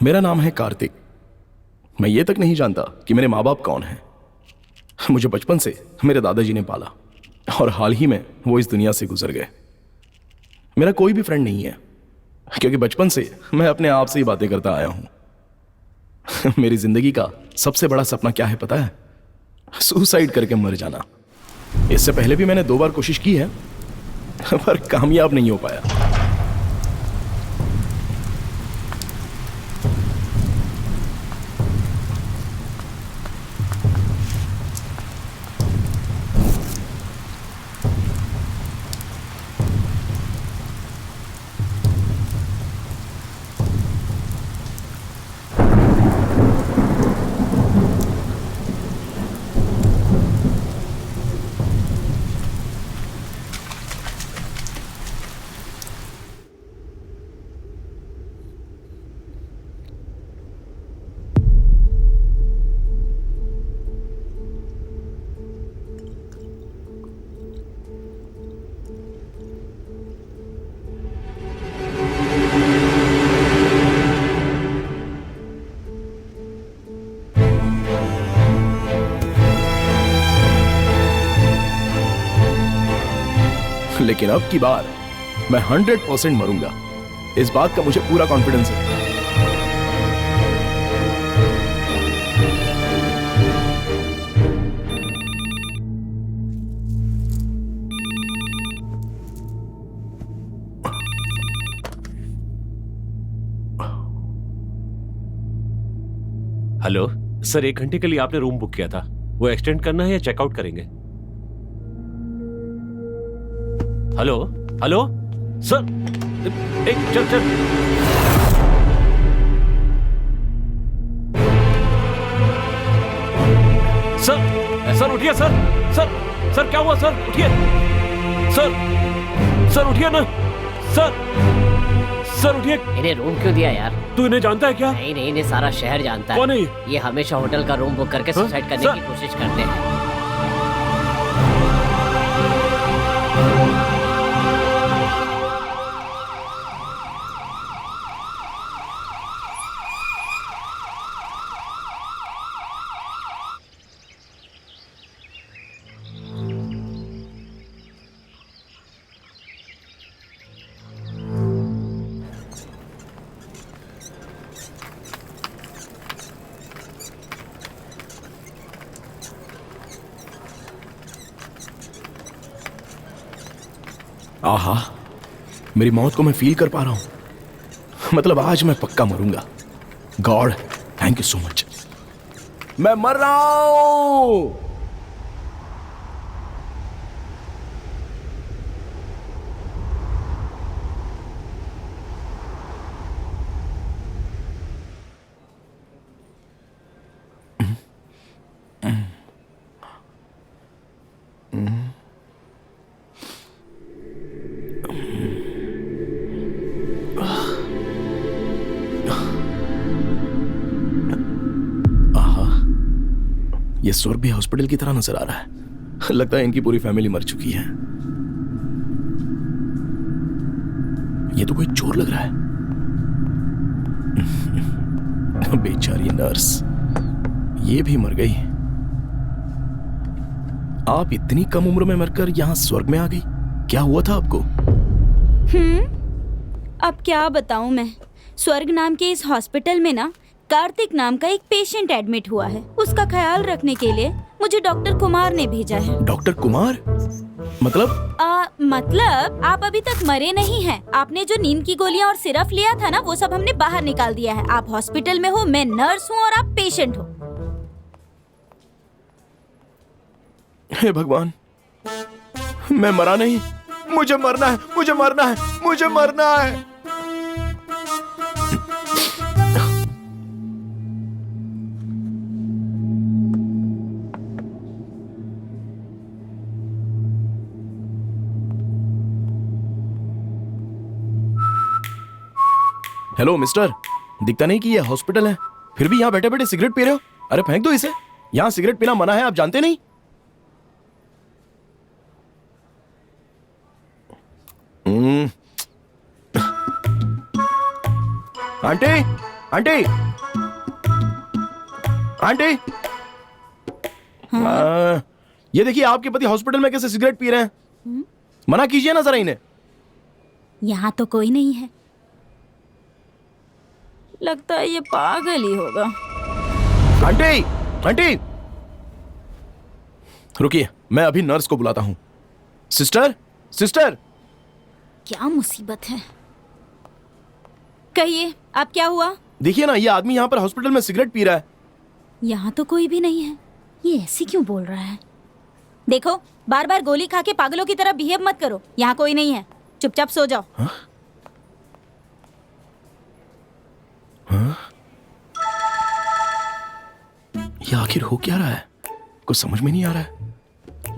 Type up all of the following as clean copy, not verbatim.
मेरा नाम है कार्तिक। मैं ये तक नहीं जानता कि मेरे माँ बाप कौन हैं। मुझे बचपन से मेरे दादाजी ने पाला और हाल ही में वो इस दुनिया से गुजर गए। मेरा कोई भी फ्रेंड नहीं है क्योंकि बचपन से मैं अपने आप से ही बातें करता आया हूं। मेरी जिंदगी का सबसे बड़ा सपना क्या है पता है? सुसाइड करके मर जाना। इससे पहले भी मैंने 2 बार कोशिश की है पर कामयाब नहीं हो पाया। लेकिन अब की बार मैं 100% मरूंगा। इस बात का मुझे पूरा कॉन्फिडेंस है। हेलो सर, 1 घंटे के लिए आपने रूम बुक किया था, वो एक्सटेंड करना है या चेकआउट करेंगे? हेलो हेलो सर, एक चल चल। सर सर उठिए सर। सर सर क्या हुआ सर? उठिए सर। सर उठिए ना सर। सर उठिए। इन्हें रूम क्यों दिया यार? तू इन्हें जानता है क्या? नहीं नहीं, इन्हें सारा शहर जानता है। कौन है ये हमेशा होटल का रूम बुक करके सुसाइड करने की कोशिश करते हैं। आहा, मेरी मौत को मैं फील कर पा रहा हूं। मतलब आज मैं पक्का मरूंगा। God thank you so much. मैं मर रहा हूं। ये स्वर्ग भी हॉस्पिटल की तरह नजर आ रहा है। लगता है इनकी पूरी फैमिली मर चुकी है। ये तो कोई चोर लग रहा है। बेचारी नर्स, ये भी मर गई। आप इतनी कम उम्र में मरकर यहां स्वर्ग में आ गई। क्या हुआ था आपको? अब क्या बताऊं मैं। स्वर्ग नाम के इस हॉस्पिटल में ना कार्तिक नाम का एक पेशेंट एडमिट हुआ है। उसका ख्याल रखने के लिए मुझे डॉक्टर कुमार ने भेजा है। डॉक्टर कुमार? मतलब? मतलब आप अभी तक मरे नहीं हैं। आपने जो नींद की गोलियां और सिरप लिया था ना, वो सब हमने बाहर निकाल दिया है। आप हॉस्पिटल में हो, मैं नर्स हूँ और आप पेशेंट हो। हे भगवान, मैं मरा नहीं। मुझे मरना है, मुझे मरना है, मुझे मरना है। हेलो मिस्टर, दिखता नहीं कि ये हॉस्पिटल है, फिर भी यहाँ बैठे बैठे सिगरेट पी रहे हो। अरे फेंक दो इसे। यहाँ सिगरेट पीना मना है, आप जानते नहीं? Aunty, aunty, aunty. ये देखिए आपके पति हॉस्पिटल में कैसे सिगरेट पी रहे हैं। मना कीजिए ना जरा इन्हें। यहाँ तो कोई नहीं है, लगता है ये पागल ही होगा। आंटी, आंटी, रुकिए, मैं अभी नर्स को बुलाता हूं। Sister, sister. क्या मुसीबत है, कहिए आप, क्या हुआ? देखिए ना, ये आदमी यहाँ पर हॉस्पिटल में सिगरेट पी रहा है। यहाँ तो कोई भी नहीं है, ये ऐसे क्यों बोल रहा है? देखो, बार बार गोली खा के पागलों की तरह बिहेव मत करो। यहाँ कोई नहीं है, चुपचाप सो जाओ। हाँ? हाँ? ये आखिर हो क्या रहा है? कुछ समझ में नहीं आ रहा है।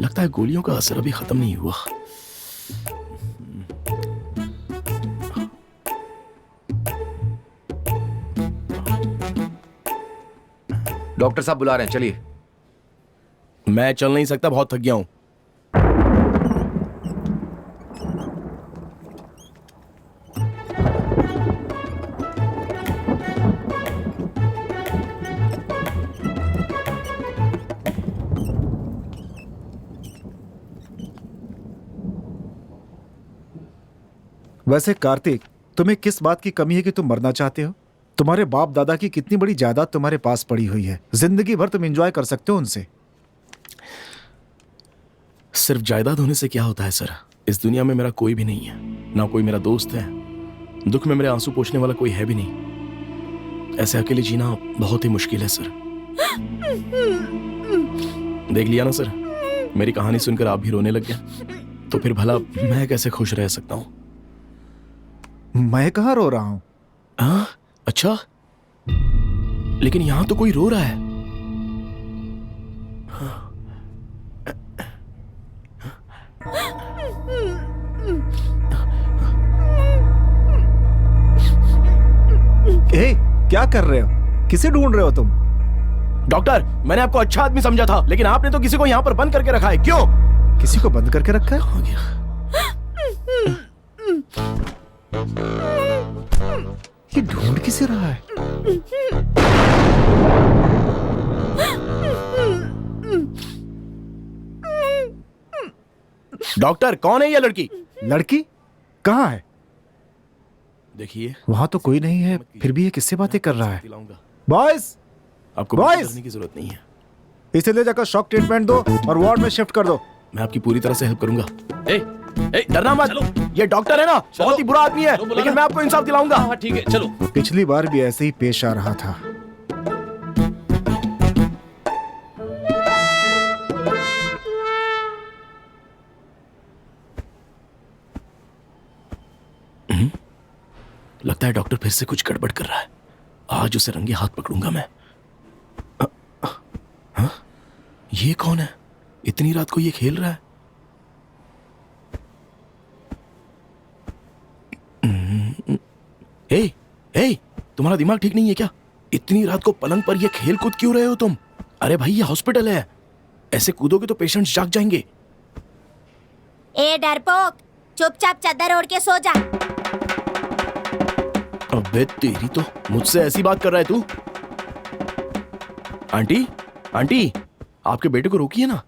लगता है गोलियों का असर अभी खत्म नहीं हुआ। डॉक्टर साहब बुला रहे हैं, चलिए। मैं चल नहीं सकता, बहुत थक गया हूं। वैसे कार्तिक, तुम्हें किस बात की कमी है कि तुम मरना चाहते हो? तुम्हारे बाप दादा की कितनी बड़ी जायदाद तुम्हारे पास पड़ी हुई है, जिंदगी भर तुम एंजॉय कर सकते हो उनसे। सिर्फ जायदाद होने से क्या होता है सर? इस दुनिया में मेरा कोई भी नहीं है, ना कोई मेरा दोस्त है, दुख में मेरे आंसू पोंछने वाला कोई है भी नहीं। ऐसे अकेले जीना बहुत ही मुश्किल है सर। देख लिया ना सर, मेरी कहानी सुनकर आप भी रोने लग गए, तो फिर भला मैं कैसे खुश रह सकता हूं? मैं कहाँ रो रहा हूं? हाँ, अच्छा, लेकिन यहां तो कोई रो रहा है। ए, क्या कर रहे हो? किसे ढूंढ रहे हो तुम? डॉक्टर, मैंने आपको अच्छा आदमी समझा था, लेकिन आपने तो किसी को यहाँ पर बंद करके रखा है। क्यों? किसी को बंद करके रखा है? कहाँ गया? ये ढूंढ किसे रहा है? डॉक्टर, कौन है ये लड़की? लड़की कहाँ है? देखिए, वहां तो कोई नहीं है, फिर भी ये किससे बातें कर रहा है? दिलाऊंगा। बॉयज, आपको Boys! बात करने की जरूरत नहीं है। इसे ले जाकर शॉक ट्रीटमेंट दो और वार्ड में शिफ्ट कर दो। मैं आपकी पूरी तरह से हेल्प करूंगा। ए, डरना मत, ये डॉक्टर है ना, बहुत ही बुरा आदमी है, लेकिन मैं आपको इंसाफ दिलाऊंगा। हाँ ठीक है, चलो। पिछली बार भी ऐसे ही पेश आ रहा था। लगता है डॉक्टर फिर से कुछ गड़बड़ कर रहा है। आज उसे रंगे हाथ पकड़ूंगा मैं। हाँ? ये कौन है? इतनी रात को ये खेल रहा है। ए, ए, तुम्हारा दिमाग ठीक नहीं है क्या? इतनी रात को पलंग पर ये खेल कूद क्यों रहे हो तुम? अरे भाई, ये हॉस्पिटल है, ऐसे कूदोगे तो पेशेंट्स जाग जाएंगे। ए डरपोक, चुपचाप चादर ओढ़ के सो जा। अबे तेरी तो, मुझसे ऐसी बात कर रहा है तू? आंटी, आंटी, आपके बेटे को रोकिए ना,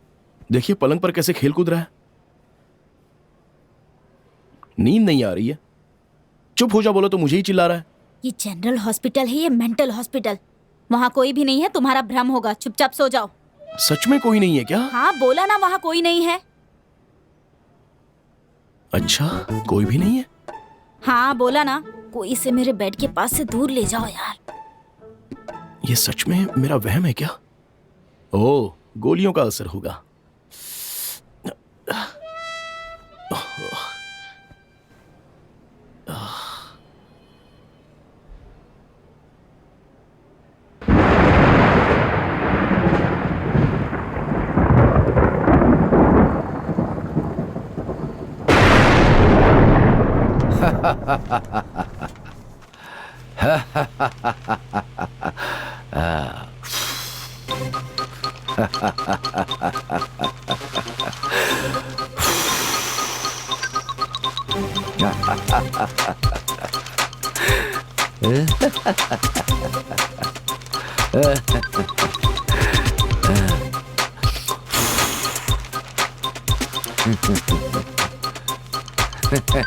देखिए पलंग पर कैसे खेल कूद रहा है। नींद नहीं आ रही है? चुप हो जा, बोलो तो मुझे ही चिल्ला रहा है। ये जनरल हॉस्पिटल है, ये मेंटल हॉस्पिटल। वहाँ कोई भी नहीं है, तुम्हारा भ्रम होगा। चुपचाप सो जाओ। सच में कोई नहीं है क्या? हाँ बोला ना, वहाँ कोई नहीं है। अच्छा, कोई भी नहीं है? हाँ बोला ना, कोई इसे मेरे बेड के पास से दूर ले जाओ यार। ये सच में मेरा वहम है क्या? ओह, गोलियों का असर होगा।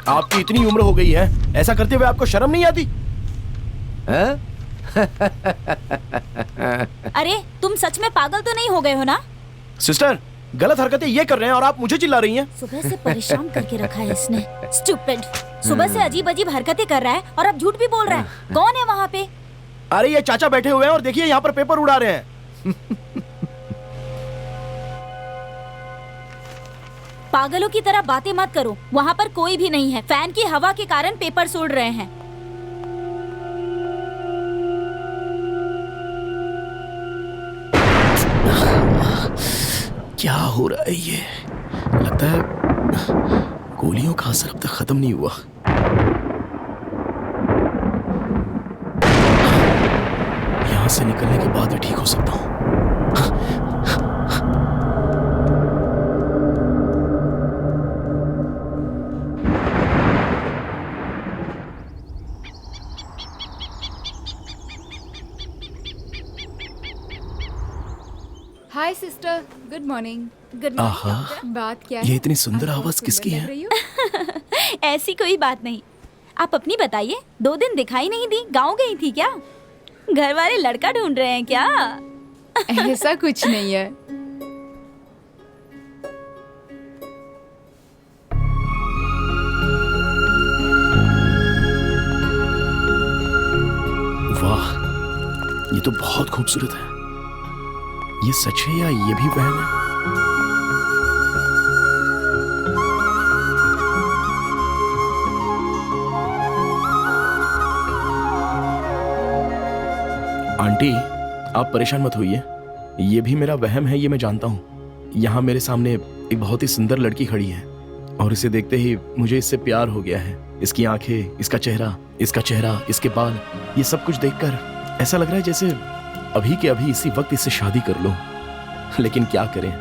आपकी इतनी उम्र हो गई है, ऐसा करते हुए आपको शर्म नहीं आती? हैं? अरे तुम सच में पागल तो नहीं हो गए हो ना? सिस्टर, गलत हरकतें ये कर रहे हैं और आप मुझे चिल्ला रही हैं। सुबह से परेशान करके रखा है इसने। स्टूपिड। सुबह से अजीब अजीब हरकतें कर रहा है और अब झूठ भी बोल रहा है। कौन है वहाँ पे? अरे ये चाचा बैठे हुए हैं और देखिए यहाँ पर पेपर उड़ा रहे हैं। पागलों की तरह बातें मत करो। वहाँ पर कोई भी नहीं है। फैन की हवा के कारण पेपर उड़ रहे हैं। क्या हो रहा है ये? लगता है गोलियों का असर अब तक खत्म नहीं हुआ। यहां से निकलने के बाद ही ठीक हो सकता हूं। हाय सिस्टर, गुड मॉर्निंग। गुड आहा, बात क्या ये है? इतनी सुंदर आप आवाज बहुत किसकी सुंदर है? लग रही हो। ऐसी कोई बात नहीं। आप अपनी बताइए। 2 दिन दिखाई नहीं दी, गाँव गई थी क्या? घर वाले लड़का ढूंढ रहे हैं क्या? ऐसा कुछ नहीं है। वाह, ये तो बहुत खूबसूरत है। ये सच है या ये भी वहम है? आंटी, आप परेशान मत होइए। ये भी मेरा वहम है, ये मैं जानता हूँ। यहाँ मेरे सामने एक बहुत ही सुंदर लड़की खड़ी है और इसे देखते ही मुझे इससे प्यार हो गया है। इसकी आंखें, इसका चेहरा, इसके बाल, ये सब कुछ देखकर ऐसा लग रहा है जैसे अभी के अभी इसी वक्त इससे शादी कर लो। लेकिन क्या करें,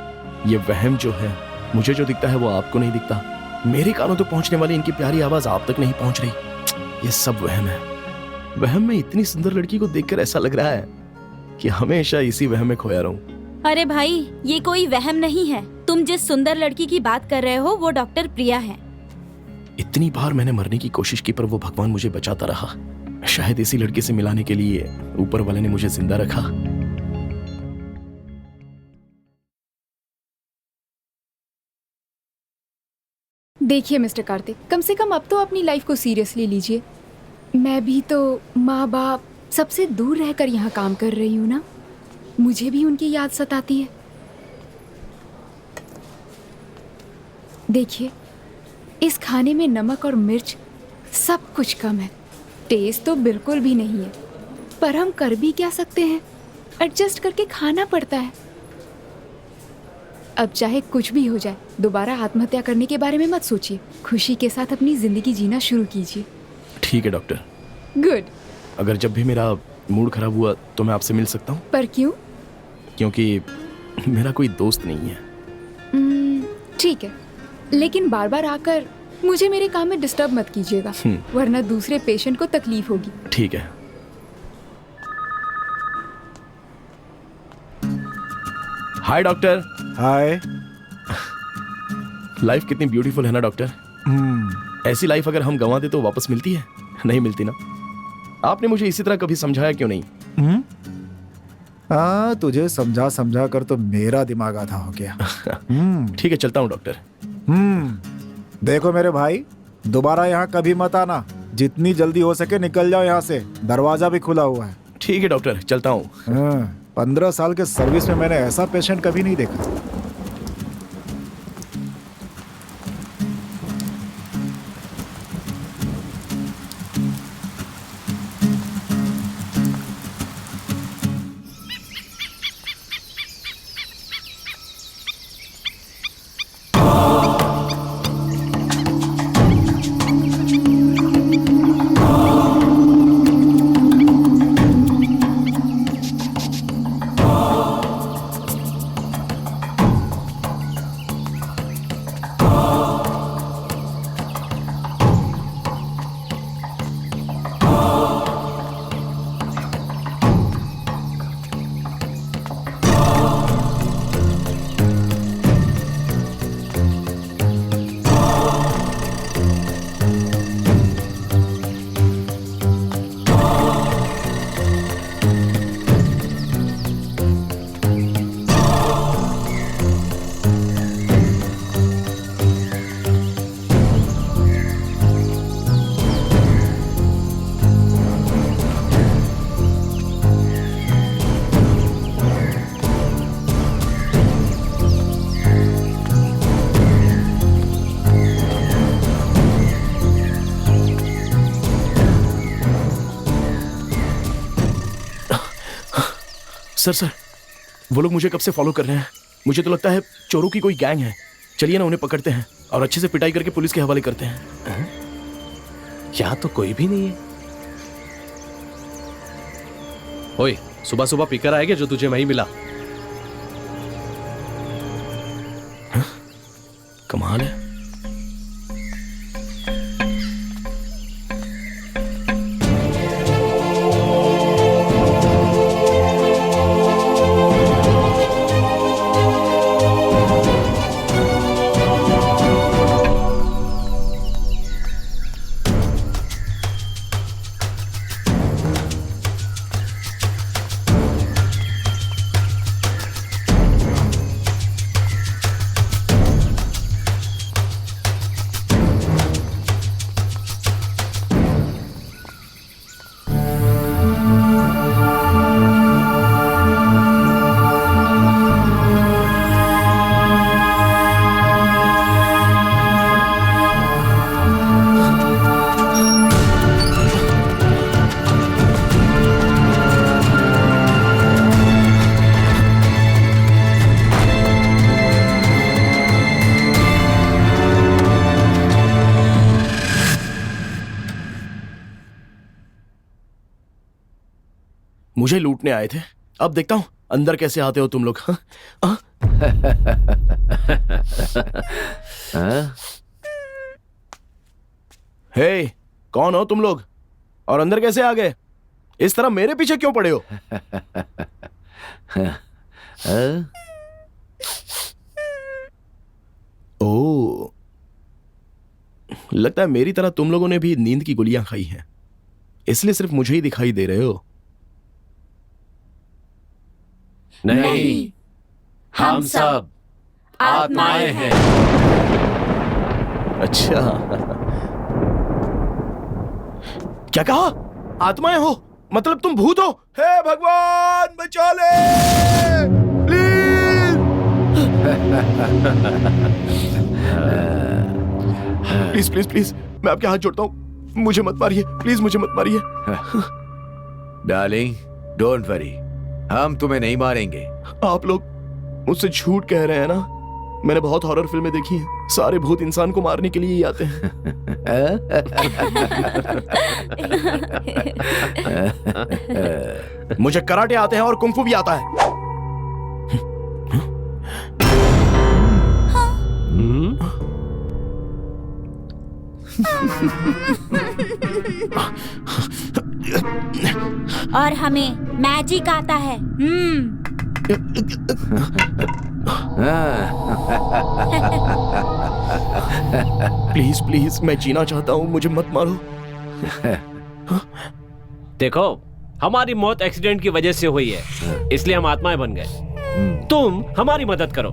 ये वहम जो है, मुझे जो दिखता है वो आपको नहीं दिखता। मेरे कानों तक पहुंचने वाली इनकी प्यारी आवाज आप तक नहीं पहुंच रही। ये सब वहम है। वहम में इतनी सुंदर लड़की को देखकर ऐसा लग रहा है कि हमेशा इसी वहम में खोया रहूं। अरे भाई, ये कोई वहम नहीं है। तुम जिस सुंदर लड़की की बात कर रहे हो वो डॉक्टर प्रिया है। इतनी बार मैंने मरने की कोशिश की पर वो भगवान मुझे बचाता रहा। शायद इसी लड़के से मिलाने के लिए ऊपर वाले ने मुझे जिंदा रखा। देखिए मिस्टर कार्तिक, कम से कम अब तो अपनी लाइफ को सीरियसली लीजिए। मैं भी तो माँ बाप सबसे दूर रहकर यहाँ काम कर रही हूँ ना। मुझे भी उनकी याद सताती है। देखिए, इस खाने में नमक और मिर्च सब कुछ कम है। टेस्ट तो बिल्कुल भी नहीं है, पर हम कर भी क्या सकते हैं, एडजस्ट करके खाना पड़ता है। अब चाहे कुछ भी हो जाए, दोबारा आत्महत्या करने के बारे में मत सोचिए। खुशी के साथ अपनी जिंदगी जीना शुरू कीजिए। ठीक है डॉक्टर। गुड। अगर जब भी मेरा मूड खराब हुआ तो मैं आपसे मिल सकता हूँ? पर क्यों? क्योंकि मेरा कोई दोस्त नहीं है। ठीक है, लेकिन बार बार आकर मुझे मेरे काम में डिस्टर्ब मत कीजिएगा, वरना दूसरे पेशेंट को तकलीफ होगी। ठीक है। Hi doctor. हाय। लाइफ कितनी ब्यूटीफुल है ना डॉक्टर। ऐसी लाइफ अगर हम गंवा दे तो वापस मिलती है? नहीं मिलती ना। आपने मुझे इसी तरह कभी समझाया क्यों नहीं? हाँ, तुझे समझा समझा कर तो मेरा दिमाग आधा हो गया। ठीक है, चलता हूँ डॉक्टर। देखो मेरे भाई, दोबारा यहाँ कभी मत आना। जितनी जल्दी हो सके निकल जाओ यहाँ से। दरवाजा भी खुला हुआ है। ठीक है डॉक्टर, चलता हूँ। 15 साल के सर्विस में मैंने ऐसा पेशेंट कभी नहीं देखा। सर वो लोग मुझे कब से फॉलो कर रहे हैं। मुझे तो लगता है चोरों की कोई गैंग है। चलिए ना उन्हें पकड़ते हैं और अच्छे से पिटाई करके पुलिस के हवाले करते हैं। यहाँ तो कोई भी नहीं है। ओए, सुबह सुबह पिकर आएगा जो तुझे वहीं मिला। कमाल है। मुझे लूटने आए थे, अब देखता हूं अंदर कैसे आते हो तुम लोग। हाँ? हे, कौन हो तुम लोग और अंदर कैसे आ गए? इस तरह मेरे पीछे क्यों पड़े हो? ओ, लगता है मेरी तरह तुम लोगों ने भी नींद की गोलियां खाई हैं, इसलिए सिर्फ मुझे ही दिखाई दे रहे हो। नहीं, हम सब आत्माएं हैं। अच्छा, क्या कहा? आत्माएं हो? मतलब तुम भूत हो? हे भगवान बचा ले प्लीज। प्लीज प्लीज प्लीज, मैं आपके हाथ जोड़ता हूं, मुझे मत मारिए प्लीज, मुझे मत मारिए। डार्लिंग, डोंट वरी, हम तुम्हें नहीं मारेंगे। आप लोग मुझसे झूठ कह रहे हैं ना? मैंने बहुत हॉरर फिल्में देखी हैं, सारे भूत इंसान को मारने के लिए ही आते हैं। मुझे कराटे आते हैं और कुंफू भी आता है। और हमें मैजिक आता है। प्लीज प्लीज, मैं जीना चाहता हूं, मुझे मत मारो। देखो, हमारी मौत एक्सीडेंट की वजह से हुई है, इसलिए हम आत्माएं बन गए। तुम हमारी मदद करो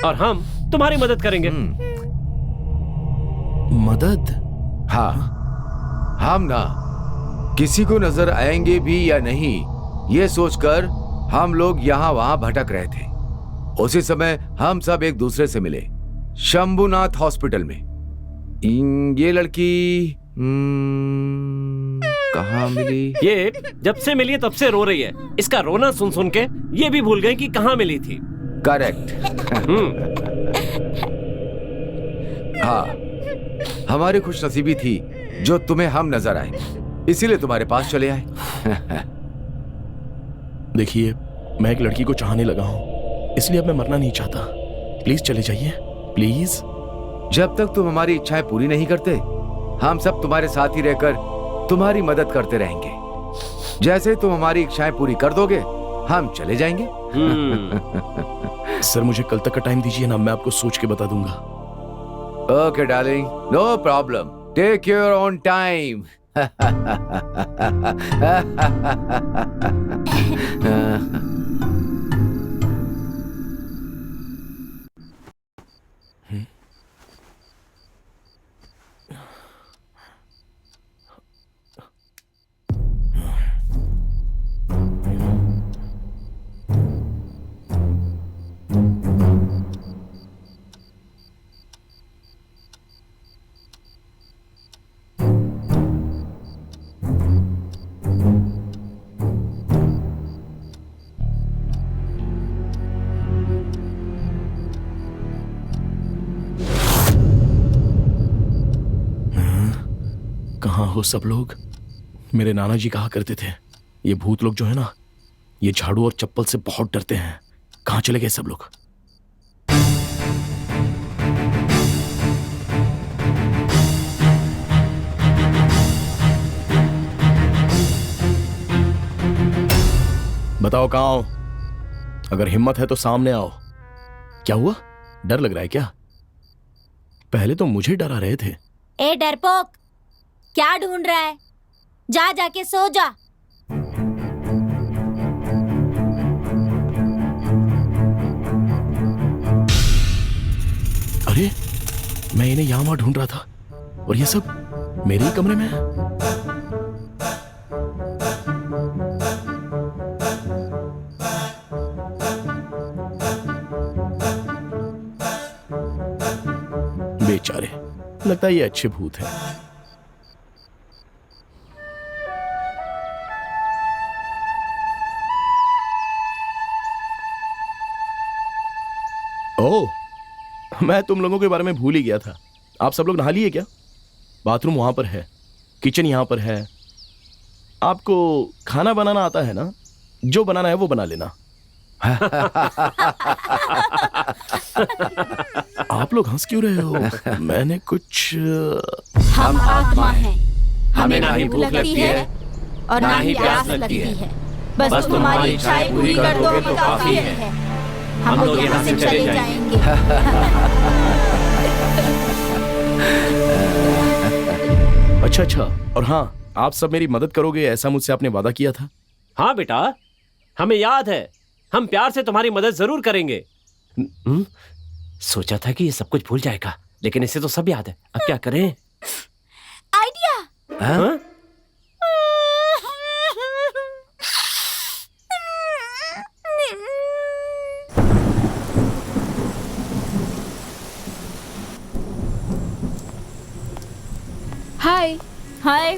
और हम तुम्हारी मदद करेंगे। मदद? हाँ, हम ना किसी को नजर आएंगे भी या नहीं, ये सोचकर हम लोग यहाँ वहां भटक रहे थे। उसी समय हम सब एक दूसरे से मिले शंभुनाथ हॉस्पिटल में। ये लड़की कहाँ मिली? ये जब से मिली तब से रो रही है। इसका रोना सुन सुन के ये भी भूल गई कि कहाँ मिली थी। करेक्ट। हाँ, हमारी खुशनसीबी थी जो तुम्हें हम नजर आए, इसीलिए तुम्हारे पास चले आए। देखिए, मैं एक लड़की को चाहने लगा हूं, इसलिए अब मैं मरना नहीं चाहता। प्लीज चले जाइए, प्लीज। जब तक तुम हमारी इच्छाएं पूरी नहीं करते, हम सब तुम्हारे साथ ही रहकर तुम्हारी मदद करते रहेंगे। जैसे ही तुम हमारी इच्छाएं पूरी कर दोगे, हम चले जाएंगे। सर, मुझे कल तक का टाइम दीजिए ना, मैं आपको सोच के बता दूंगा। Okay darling, no problem, take your own time. कहाँ हो सब लोग? मेरे नाना जी कहा करते थे ये भूत लोग जो है ना, ये झाड़ू और चप्पल से बहुत डरते हैं। कहाँ चले गए सब लोग? बताओ कहाँ हो? अगर हिम्मत है तो सामने आओ। क्या हुआ? डर लग रहा है क्या? पहले तो मुझे डरा रहे थे। ए डरपोक, क्या ढूंढ रहा है? जा जाके सो जा। अरे मैं इन्हें यहां वहां ढूंढ रहा था और ये सब मेरे ही कमरे में है। बेचारे, लगता है ये अच्छे भूत हैं। ओह, मैं तुम लोगों के बारे में भूल ही गया था। आप सब लोग नहा लिए क्या? बाथरूम वहां पर है, किचन यहां पर है। आपको खाना बनाना आता है ना? जो बनाना है वो बना लेना। आप लोग हंस क्यों रहे हो? मैंने कुछ हम आत्मा हैं। हमें ना ही भूख लगती है और ना ही प्यास लगती है। बस तुम्हारी इच्छाएं पूरी कर दो तो काफी है। हम लोग यहाँ से चले जाएंगे। अच्छा, और हाँ, आप सब मेरी मदद करोगे ऐसा मुझसे आपने वादा किया था। हाँ बेटा, हमें याद है। हम प्यार से तुम्हारी मदद जरूर करेंगे। सोचा था कि ये सब कुछ भूल जाएगा, लेकिन इसे तो सब याद है। अब क्या करें? आइडिया। हाँ? हाय। हाय।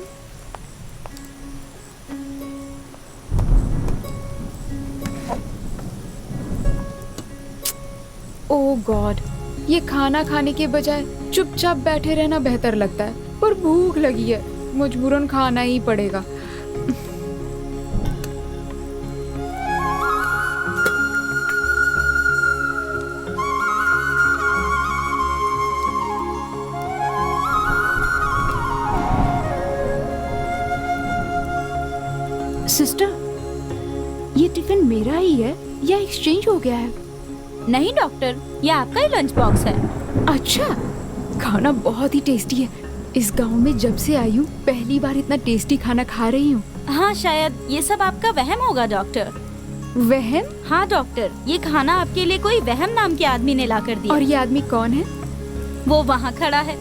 ओह गॉड, ये खाना खाने के बजाय चुपचाप बैठे रहना बेहतर लगता है, पर भूख लगी है, मजबूरन खाना ही पड़ेगा। सिस्टर, ये टिफिन मेरा ही है या एक्सचेंज हो गया है? नहीं डॉक्टर, ये आपका ही लंच बॉक्स है। अच्छा, खाना बहुत ही टेस्टी है। इस गांव में जब से आई हूँ पहली बार इतना टेस्टी खाना खा रही हूँ। हाँ, शायद ये सब आपका वहम होगा डॉक्टर। वहम? हाँ डॉक्टर, ये खाना आपके लिए कोई वहम नाम के आदमी ने ला कर दिया। और ये आदमी कौन है? वो वहाँ खड़ा है।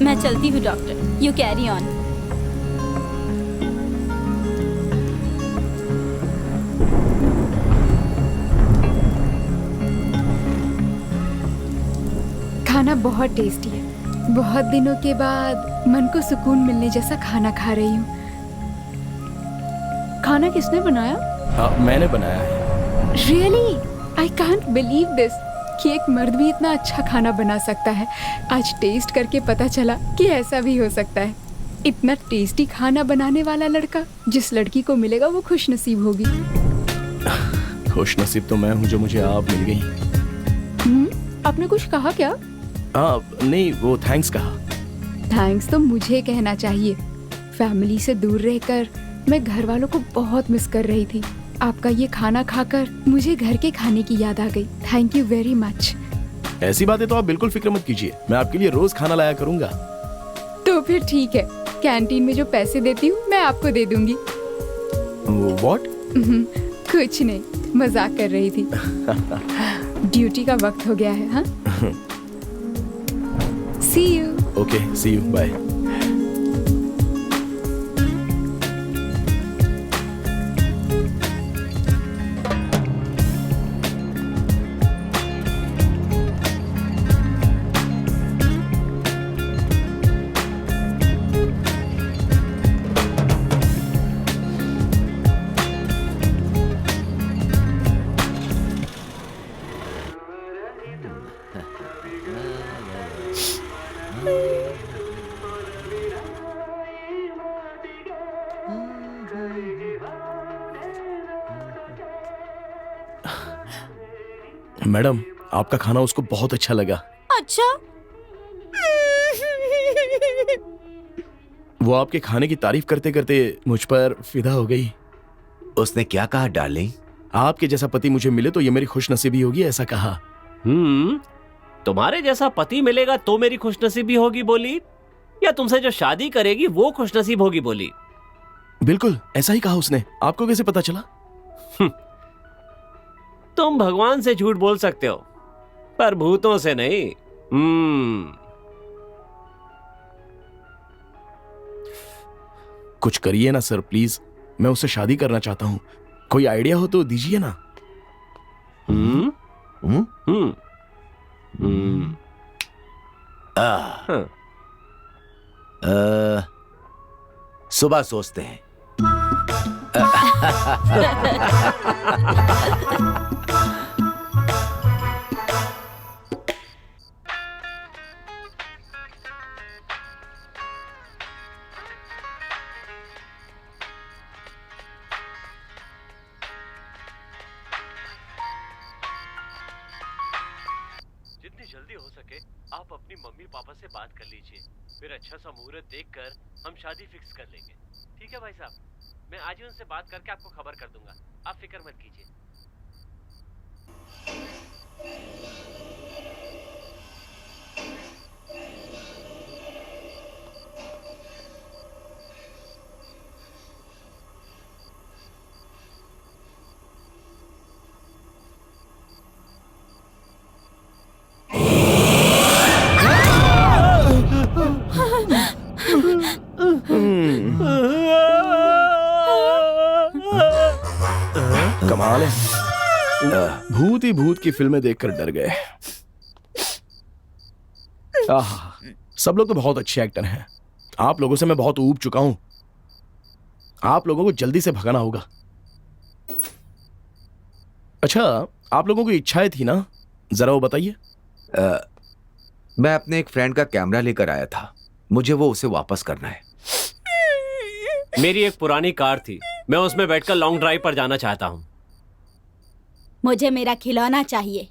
मैं चलती हूँ डॉक्टर, यू कैरी ऑन। खाना बहुत टेस्टी है। बहुत दिनों के बाद मन को सुकून मिलने जैसा खाना खा रही हूँ। खाना किसने बनाया? मैंने बनाया है। Really? I can't believe this कि एक मर्द भी इतना अच्छा खाना बना सकता है। आज टेस्ट करके पता चला कि ऐसा भी हो सकता है। इतना टेस्टी खाना बनाने वाला लड़का जिस लड़की को मिलेगा वो खुश नसीब होगी। खुश नसीब तो मैं हूँ जो मुझे आप मिल गई। आपने कुछ कहा क्या? नहीं, वो थैंक्स कहा। थैंक्स तो मुझे कहना चाहिए। फैमिली से दूर रहकर मैं घर वालों को बहुत मिस कर रही थी। आपका ये खाना खाकर मुझे घर के खाने की याद आ गई। Thank you very much. ऐसी बातें तो आप बिल्कुल फिक्र मत कीजिए, मैं आपके लिए रोज खाना लाया करूंगा। तो फिर ठीक है, कैंटीन में जो पैसे देती हूँ मैं आपको दे दूंगी। व्हाट? कुछ नहीं, मजाक कर रही थी। ड्यूटी का वक्त हो गया है। हाँ, see you. Okay, see you, bye. Madam, आपका खाना उसको बहुत अच्छा लगा। अच्छा। वो आपके खाने की तारीफ करते करते मुझ पर फिदा हो गई। उसने क्या कहा डार्लिंग? आपके जैसा पति मुझे मिले तो ये मेरी खुशनसीबी होगी, ऐसा कहा। तुम्हारे जैसा पति मिलेगा तो मेरी खुशनसीबी होगी बोली, या तुमसे जो शादी करेगी वो खुशनसीब होगी बोली? बिल्कुल ऐसा ही कहा उसने। आपको कैसे पता चला? तुम भगवान से झूठ बोल सकते हो पर भूतों से नहीं। कुछ करिए ना सर प्लीज, मैं उससे शादी करना चाहता हूँ। कोई आइडिया हो तो दीजिए ना। सुबह सोचते हैं। जितनी जल्दी हो सके आप अपनी मम्मी पापा से बात कर लीजिए, फिर अच्छा सा मुहूर्त देखकर हम शादी फिक्स कर लेंगे। ठीक है भाई साहब, मैं आज ही उनसे बात करके आपको खबर कर दूंगा, आप फिक्र मत कीजिए। कमाल है, भूत ही भूत की फिल्में देखकर डर गए। सब लोग तो बहुत अच्छे एक्टर हैं। आप लोगों से मैं बहुत ऊब चुका हूं। आप लोगों को जल्दी से भगाना होगा। अच्छा, आप लोगों की इच्छाएं थी ना, जरा वो बताइए। मैं अपने एक फ्रेंड का कैमरा लेकर आया था, मुझे वो उसे वापस करना है। मेरी एक पुरानी कार थी, मैं उसमें बैठकर लॉन्ग ड्राइव पर जाना चाहता हूँ। मुझे मेरा खिलौना चाहिए।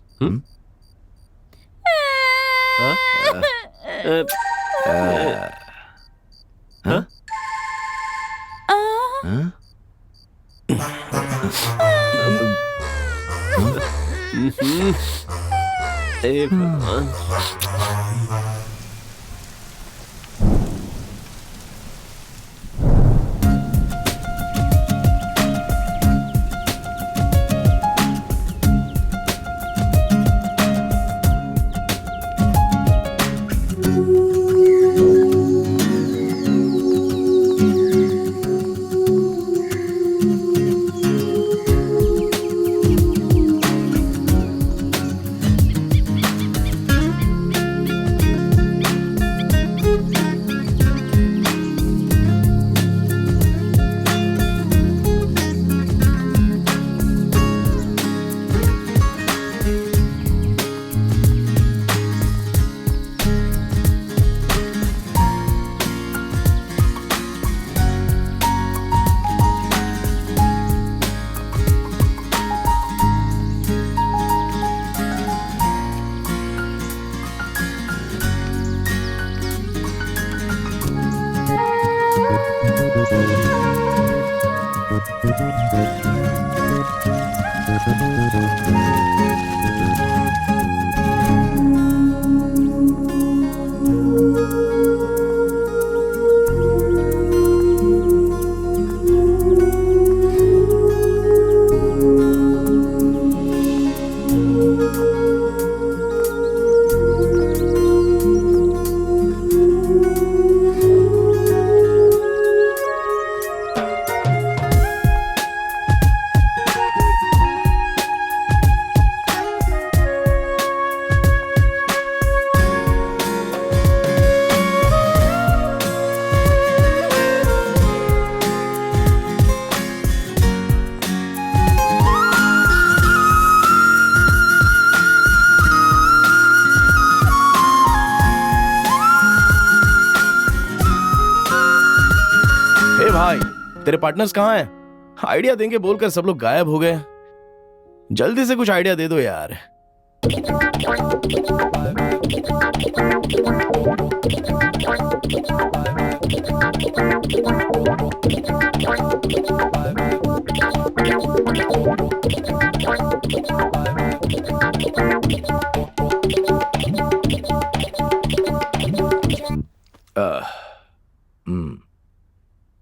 तेरे पार्टनर्स कहाँ हैं? आइडिया देंगे बोलकर सब लोग गायब हो गए। जल्दी से कुछ आइडिया दे दो यार।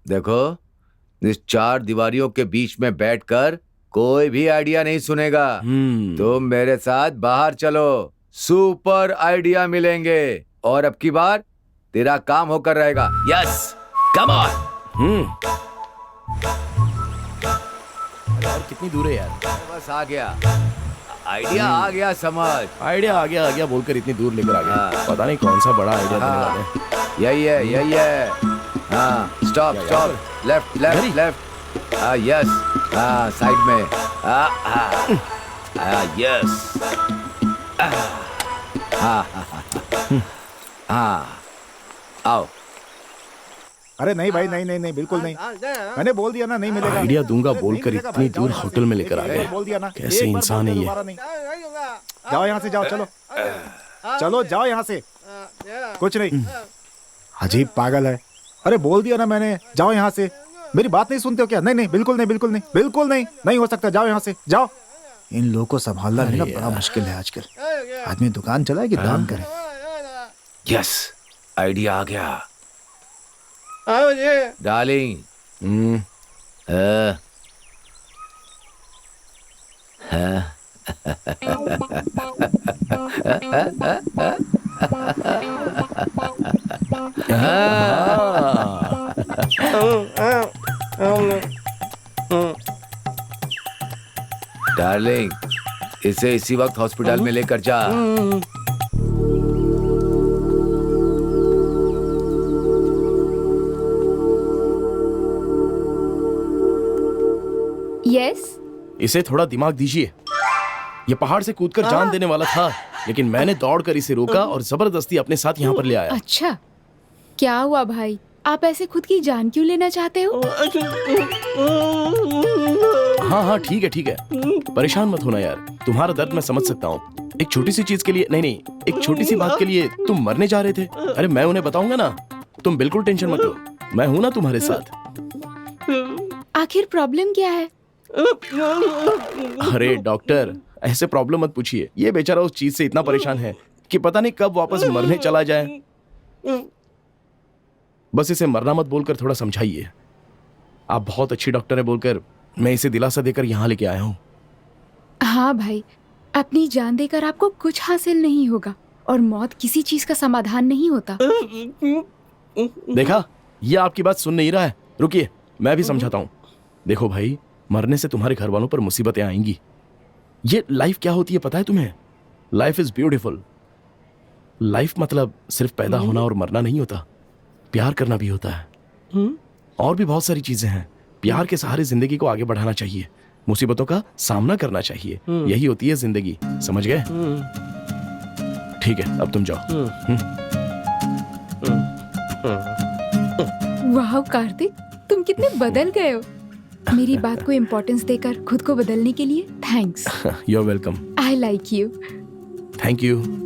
देखो, इस चार दीवारियों के बीच में बैठकर कोई भी आइडिया नहीं सुनेगा। तुम मेरे साथ बाहर चलो, सुपर आइडिया मिलेंगे और अब की बार तेरा काम होकर रहेगा। Yes, come on. यार कितनी दूर है यार? बस आ गया, आइडिया आ गया, समझ। आइडिया आ गया बोलकर इतनी दूर लेकर आ गया। पता नहीं कौन सा बड़ा आइडिया देने वाले हैं। यही है। हाँ, stop, left left left. Yes, side में। यस। आओ। अरे नहीं भाई, नहीं बिल्कुल नहीं। मैंने बोल दिया ना, नहीं मिलेगा। आइडिया दूंगा नहीं बोलकर मिलेगा इतनी भाई, दूर जाओ। होटल में लेकर आ एक बार गए। बोल दिया ना। कैसे एक बार इंसान बोल है दिया, ये? दोबारा नहीं। जाओ यहाँ से, जाओ, चलो जाओ यहाँ से। कुछ नहीं, अजीब पागल है। अरे बोल दिया ना मैंने, जाओ यहाँ से। मेरी बात नहीं सुनते हो क्या? नहीं, बिल्कुल नहीं, नहीं हो सकता। जाओ यहाँ से, जाओ। इन लोगों को संभालना भी ना बड़ा मुश्किल है आजकल। आदमी दुकान चलाए कि दान करे। यस, आइडिया आ गया। डार्लिंग। डार्लिंग, इसे इसी वक्त हॉस्पिटल में लेकर जा। यस। इसे थोड़ा दिमाग दीजिए। ये पहाड़ से कूदकर जान देने वाला था, लेकिन मैंने दौड़कर इसे रोका और जबरदस्ती अपने साथ यहाँ पर ले आया। अच्छा, क्या हुआ भाई? आप ऐसे खुद की जान क्यों लेना चाहते हो? हाँ ठीक है। परेशान मत होना यार, तुम्हारा दर्द मैं समझ सकता हूँ। एक छोटी सी चीज के लिए नहीं, एक छोटी सी बात के लिए तुम मरने जा रहे थे। अरे मैं उन्हें बताऊंगा ना, तुम बिल्कुल टेंशन मत लो, मैं हूं ना तुम्हारे साथ। आखिर प्रॉब्लम क्या है? अरे डॉक्टर, ऐसे प्रॉब्लम मत पूछिए। ये बेचारा उस चीज से इतना परेशान है कि पता नहीं कब वापस मरने चला जाए। बस इसे मरना मत बोलकर थोड़ा समझाइए। आप बहुत अच्छी डॉक्टर है बोलकर मैं इसे दिलासा देकर यहाँ लेके आया हूँ। हाँ भाई, अपनी जान देकर आपको कुछ हासिल नहीं होगा और मौत किसी चीज का समाधान नहीं होता। देखा, ये आपकी बात सुन नहीं रहा है। रुकिए, मैं भी समझाता हूँ। देखो भाई, मरने से तुम्हारे घर वालों पर मुसीबतें आएंगी। ये लाइफ क्या होती है पता है तुम्हें? Life is beautiful. लाइफ मतलब सिर्फ पैदा होना और मरना नहीं होता, प्यार करना भी होता है। और भी बहुत सारी चीजें हैं। प्यार के सहारे जिंदगी को आगे बढ़ाना चाहिए, मुसीबतों का सामना करना चाहिए। यही होती है जिंदगी, समझ गए? ठीक है, अब तुम जाओ। वाह कार्तिक, तुम कितने बदल गए हो। मेरी बात को इम्पोर्टेंस देकर खुद को बदलने के लिए thanks. You are welcome. I like you. Thank you.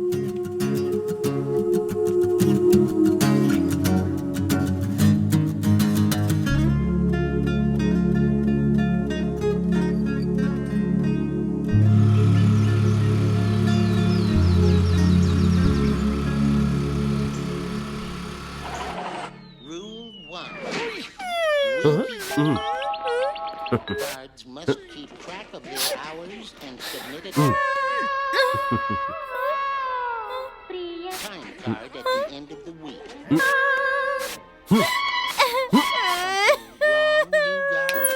Guards must keep track of their hours and submit a time card at the end of the week. Wrong, you guys?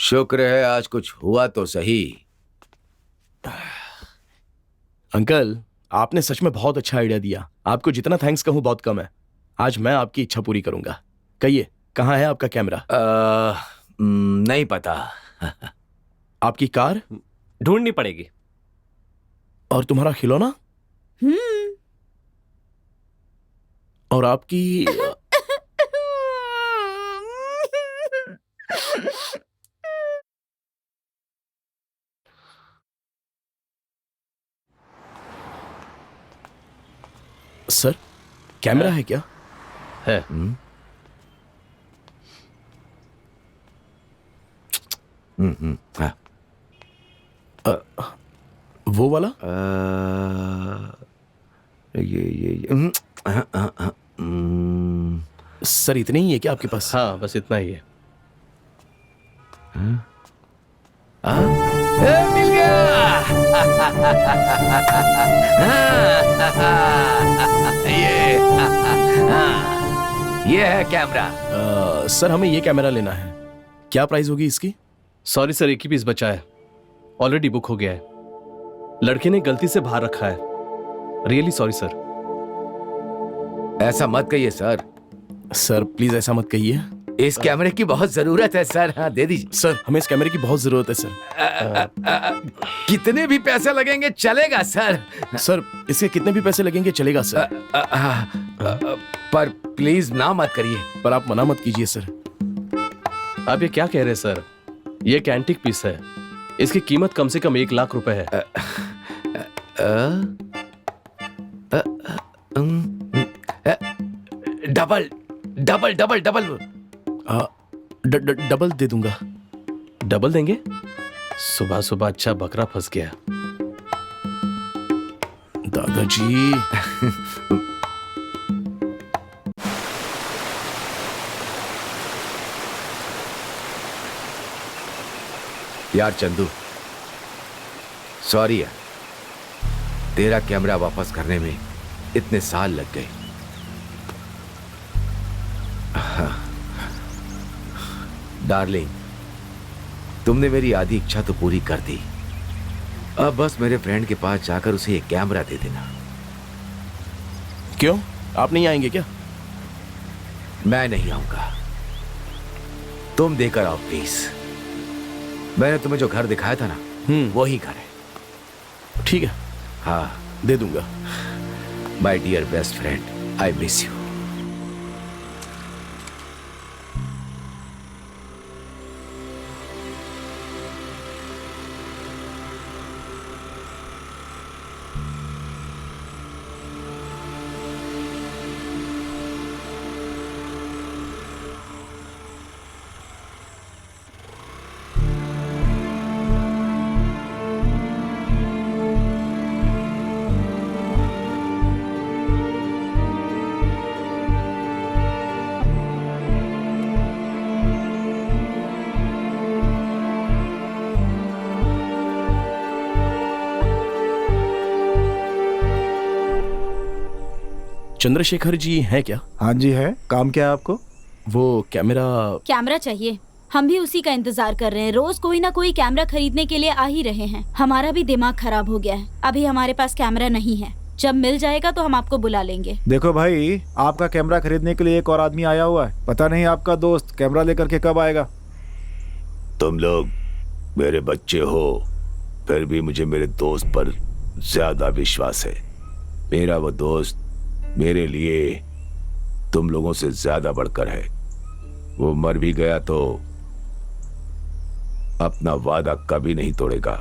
शुक्र है आज कुछ हुआ तो सही। अंकल, आपने सच में बहुत अच्छा आइडिया दिया। आपको जितना थैंक्स कहूँ बहुत कम है। आज मैं आपकी इच्छा पूरी करूंगा। कहिए, कहाँ है आपका कैमरा? नहीं पता। आपकी कार? ढूंढनी पड़ेगी। और तुम्हारा खिलौना? और आपकी सर, कैमरा है क्या? है। हाँ। वो वाला? सर, इतने ही है क्या आपके पास? हाँ, बस इतना ही है। मिल गया। ये है कैमरा। सर, हमें ये कैमरा लेना है। क्या प्राइस होगी इसकी? सॉरी सर, एक ही पीस बचा है, ऑलरेडी बुक हो गया है। लड़के ने गलती से बाहर रखा है। Really sorry sir. ऐसा मत कहिए सर। सर प्लीज ऐसा मत कहिए। इस कैमरे की बहुत जरूरत है सर। हाँ, दे दीजिए। सर, हमें इस कैमरे की बहुत जरूरत है सर। कितने भी पैसे लगेंगे चलेगा सर। सर, इसके कितने भी पैसे लगेंगे चलेगा सर। पर प्लीज ना मत करिए। पर आप मना मत कीजिए सर। आप ये क्या कह रहे हैं सर? ये एक एंटीक पीस है, इसकी कीमत कम से कम 1 लाख रुपए है। Double double double double double दे दूंगा। डबल देंगे? सुबह सुबह अच्छा बकरा फंस गया। दादाजी। यार चंदू, सॉरी यार, तेरा कैमरा वापस करने में इतने साल लग गए। डार्लिंग, तुमने मेरी आधी इच्छा तो पूरी कर दी। अब बस मेरे फ्रेंड के पास जाकर उसे एक कैमरा दे देना। क्यों, आप नहीं आएंगे क्या? मैं नहीं आऊंगा, तुम देकर आओ प्लीज। मैंने तुम्हें जो घर दिखाया था ना, वही घर है। ठीक है, हाँ, दे दूंगा। My dear best friend, I miss you. Chandrashekhar ji हैं क्या? हाँ जी है। काम क्या है आपको? वो कैमरा चाहिए। हम भी उसी का इंतजार कर रहे हैं। रोज कोई ना कोई कैमरा खरीदने के लिए आ ही रहे हैं। हमारा भी दिमाग खराब हो गया है। अभी हमारे पास कैमरा नहीं है। जब मिल जाएगा तो हम आपको बुला लेंगे। देखो भाई, आपका कैमरा खरीदने के लिए एक और आदमी आया हुआ है। पता नहीं आपका दोस्त कैमरा लेकर के कब आएगा। तुम लोग मेरे बच्चे हो, फिर भी मुझे मेरे दोस्त पर ज्यादा विश्वास है। मेरा वो दोस्त मेरे लिए तुम लोगों से ज्यादा बढ़कर है। वो मर भी गया तो अपना वादा कभी नहीं तोड़ेगा।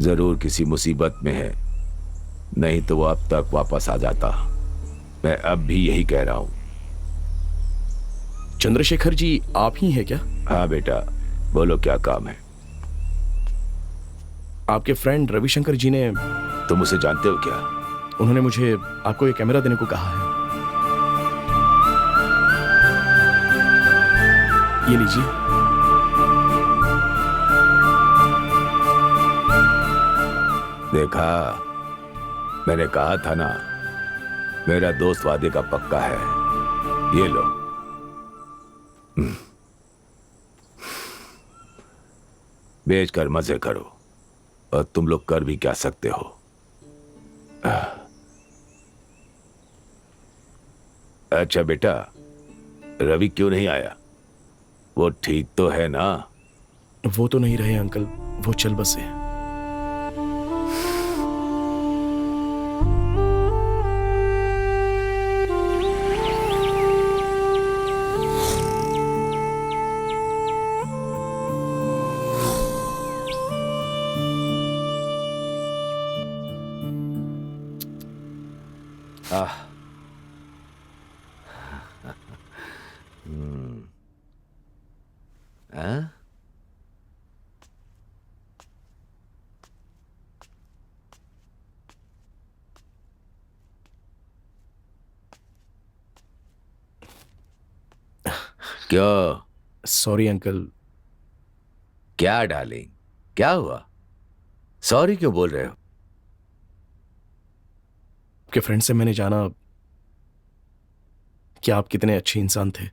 जरूर किसी मुसीबत में है, नहीं तो वो अब तक वापस आ जाता। मैं अब भी यही कह रहा हूं। चंद्रशेखर जी आप ही हैं क्या? हाँ बेटा, बोलो क्या काम है? आपके फ्रेंड रविशंकर जी ने, तुम उसे जानते हो क्या? उन्होंने मुझे आपको ये कैमरा देने को कहा है। ये लीजिए। देखा, मैंने कहा था ना, मेरा दोस्त वादे का पक्का है। ये लो। बेचकर मजे करो, और तुम लोग कर भी क्या सकते हो। अच्छा बेटा, रवि क्यों नहीं आया? वो ठीक तो है ना? वो तो नहीं रहे अंकल, वो चल बसे। आह। हाँ? क्यों? Sorry uncle. क्या डार्लिंग, क्या हुआ? सॉरी क्यों बोल रहे हो? आपके फ्रेंड से मैंने जाना कि आप कितने अच्छे इंसान थे।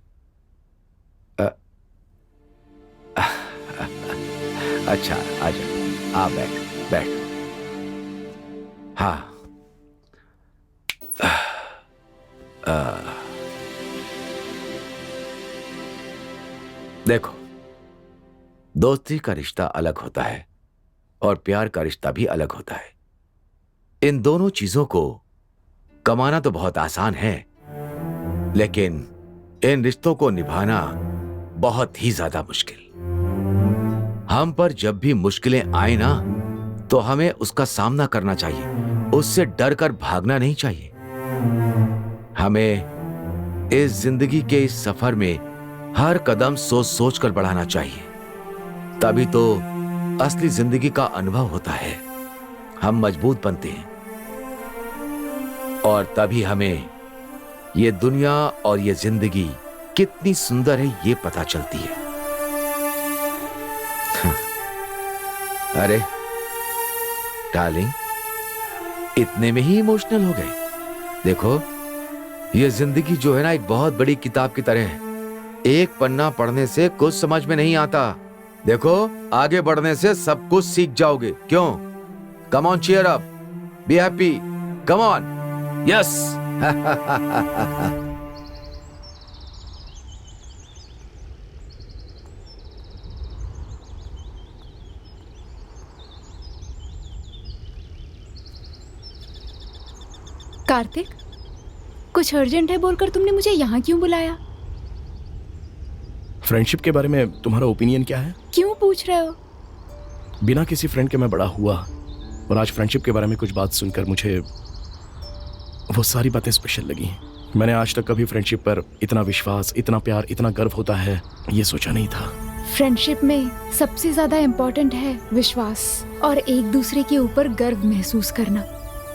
अच्छा, आजा, आ बैठ बैठ। हाँ। देखो, दोस्ती का रिश्ता अलग होता है और प्यार का रिश्ता भी अलग होता है। इन दोनों चीजों को कमाना तो बहुत आसान है, लेकिन इन रिश्तों को निभाना बहुत ही ज्यादा मुश्किल। हम पर जब भी मुश्किलें आए ना, तो हमें उसका सामना करना चाहिए, उससे डर कर भागना नहीं चाहिए। हमें इस जिंदगी के इस सफर में हर कदम सोच सोच कर बढ़ाना चाहिए, तभी तो असली जिंदगी का अनुभव होता है। हम मजबूत बनते हैं और तभी हमें ये दुनिया और ये जिंदगी कितनी सुंदर है ये पता चलती है। अरे डार्लिंग, इतने में ही इमोशनल हो गए? देखो, ये जिंदगी जो है ना, एक बहुत बड़ी किताब की तरह है। एक पन्ना पढ़ने से कुछ समझ में नहीं आता। देखो, आगे बढ़ने से सब कुछ सीख जाओगे। क्यों? Come on, cheer up, be happy, come on, yes. Kartik, कुछ अर्जेंट है बोलकर तुमने मुझे यहाँ क्यों बुलाया? फ्रेंडशिप के बारे में तुम्हारा ओपिनियन क्या है? क्यों पूछ रहे हो? बिना किसी फ्रेंड के मैं बड़ा हुआ, और आज फ्रेंडशिप के बारे में कुछ बात सुनकर मुझे वो सारी बातें स्पेशल लगी। मैंने आज तक कभी फ्रेंडशिप पर इतना विश्वास, इतना प्यार, इतना गर्व होता है, ये सोचा नहीं था। फ्रेंडशिप में सबसे ज्यादा इम्पोर्टेंट है विश्वास और एक दूसरे के ऊपर गर्व महसूस करना।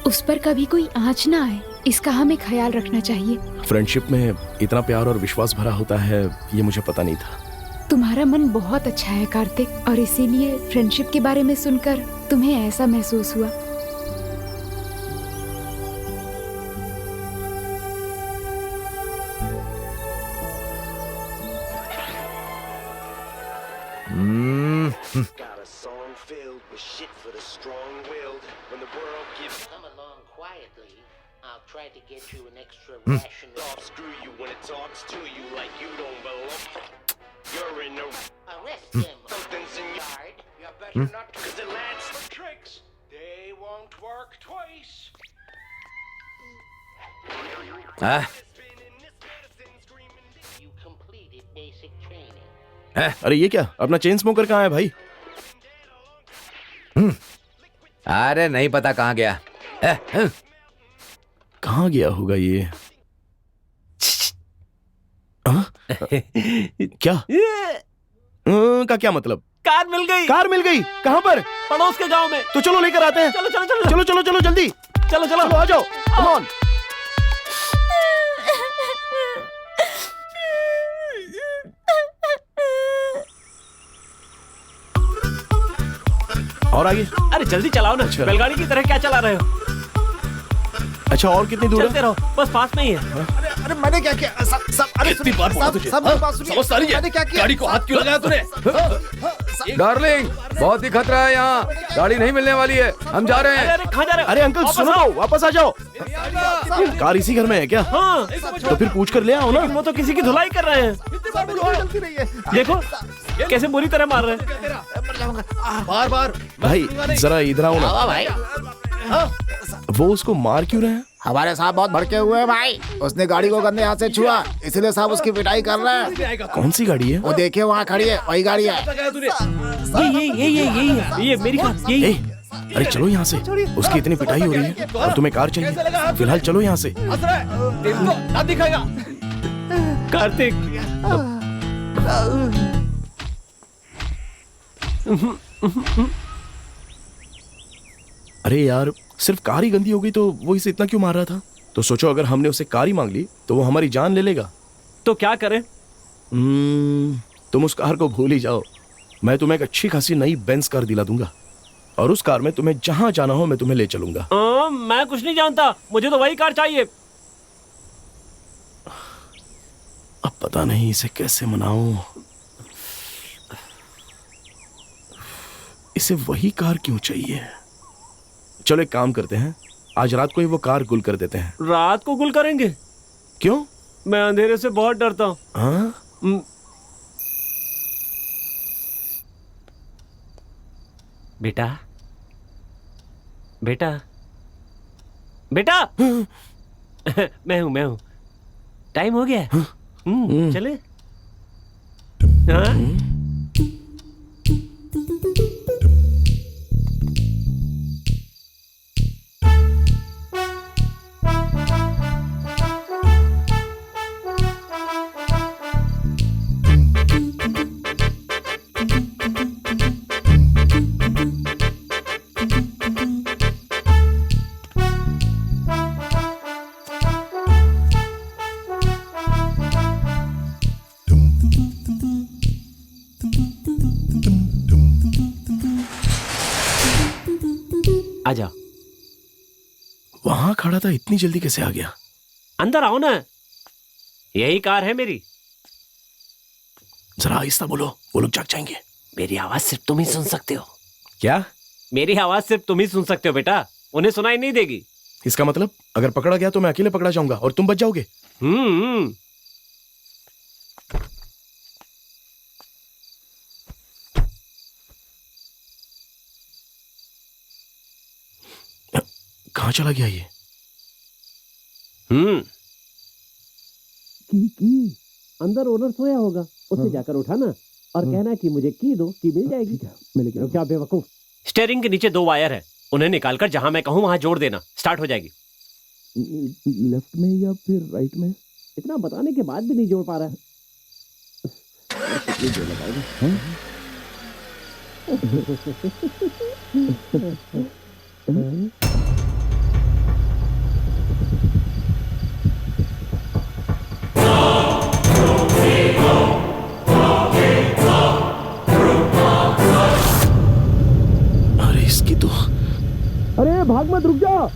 उस पर कभी कोई आंच ना आए, इसका हमें ख्याल रखना चाहिए। फ्रेंडशिप में इतना प्यार और विश्वास भरा होता है, ये मुझे पता नहीं था। तुम्हारा मन बहुत अच्छा है कार्तिक, और इसीलिए फ्रेंडशिप के बारे में सुनकर तुम्हें ऐसा महसूस हुआ। Got a song filled with shit for the strong-willed. When the world gives, come along quietly. I'll try to get you an extra ration of screw you when it talks to you like you don't belong. You're in the arrest him. Something's in your heart. You better not, cause it lands for tricks. They won't work twice. You completed basic training. अरे ये क्या, अपना chain smoker कहाँ है भाई? अरे नहीं पता कहाँ गया। कहाँ गया होगा ये? क्या? का क्या मतलब? कार मिल गई। कार मिल गई? कहाँ पर? पड़ोस के गांव में। तो चलो लेकर आते हैं। चलो चलो चलो चलो चलो चलो जल्दी, चलो चलो चलो आ जाओ, कम ऑन। और आगे? अरे जल्दी चलाओ ना, बैलगाड़ी की तरह क्या चला रहे हो? अच्छा, और कितनी दूर चलते है? रहो, बस पास में ही है। अरे मैंने क्या किया? अरे कितनी बार बोला तुझे? सब मेरी बात सुनिए। समझ सारी है। मैंने क्या किया? गाड़ी को हाथ क्यों लगाया तूने? डार्लिंग, बहुत ही खतरा है यहाँ, गाड़ी नहीं मिलने वाली है, हम जा रहे हैं। अरे कहाँ जा रहे हो? अरे अंकल वापस सुनो, आओ। वापस आ जाओ। कार इसी घर में है क्या? हाँ, तो फिर पूछ कर ले आओ ना। वो तो किसी की धुलाई कर रहे हैं। गलती नहीं है। देखो कैसे बुरी तरह मार रहे हैं। बार बार भाई जरा इधर आओ ना। भाई, वो उसको मार क्यों रहे हैं? हमारे साहब बहुत भड़के हुए हैं भाई। उसने गाड़ी को गंदे हाथ से छुआ, इसलिए साहब उसकी पिटाई कर रहे हैं। कौन सी गाड़ी है? वो देखिए वहाँ खड़ी है, वही गाड़ी है। ये मेरी कार, ए, अरे चलो यहाँ से, उसकी इतनी पिटाई हो रही है और तुम्हें कार चाहिए। फिलहाल चलो यहाँ से। कार्तिक, अरे यार, सिर्फ कार ही गंदी हो गई तो वो इसे इतना क्यों मार रहा था? तो सोचो अगर हमने उसे कार ही मांग ली तो वो हमारी जान ले लेगा। तो क्या करें? तुम उस कार को भूल ही जाओ। मैं तुम्हें एक अच्छी खासी नई बेंज कार दिला दूंगा और उस कार में तुम्हें जहां जाना हो मैं तुम्हें ले चलूंगा। मैं कुछ नहीं जानता, मुझे तो वही कार चाहिए। अब पता नहीं इसे कैसे मनाऊं। इसे वही कार क्यों चाहिए? चलो एक काम करते हैं, आज रात को ही वो कार गुल कर देते हैं। रात को गुल करेंगे? क्यों? मैं अंधेरे से बहुत डरता हूँ। हाँ? बेटा, बेटा, बेटा। मैं हूँ। टाइम हो गया है। चले? हाँ? आ जाओ। वहां खड़ा था, इतनी जल्दी कैसे आ गया? अंदर आओ ना, यही कार है मेरी। जरा आहिस्ता बोलो, वो लोग जाग जाएंगे। मेरी आवाज सिर्फ तुम ही सुन सकते हो। क्या? मेरी आवाज सिर्फ तुम ही सुन सकते हो बेटा, उन्हें सुनाई नहीं देगी। इसका मतलब अगर पकड़ा गया तो मैं अकेले पकड़ा जाऊंगा और तुम बच जाओगे। कहाँ चला गया ये? अंदर ओनर सोया होगा, उसे जाकर उठाना और कहना कि मुझे की दो, की मिल जाएगी। क्या बेवकूफ। स्टीयरिंग के नीचे 2 वायर है, उन्हें निकालकर जहां मैं कहूं वहां जोड़ देना, स्टार्ट हो जाएगी। लेफ्ट में या फिर राइट में? इतना बताने के बाद भी नहीं जोड़ पा रहा है। अरे इसकी तो, अरे भाग मत, रुक जा।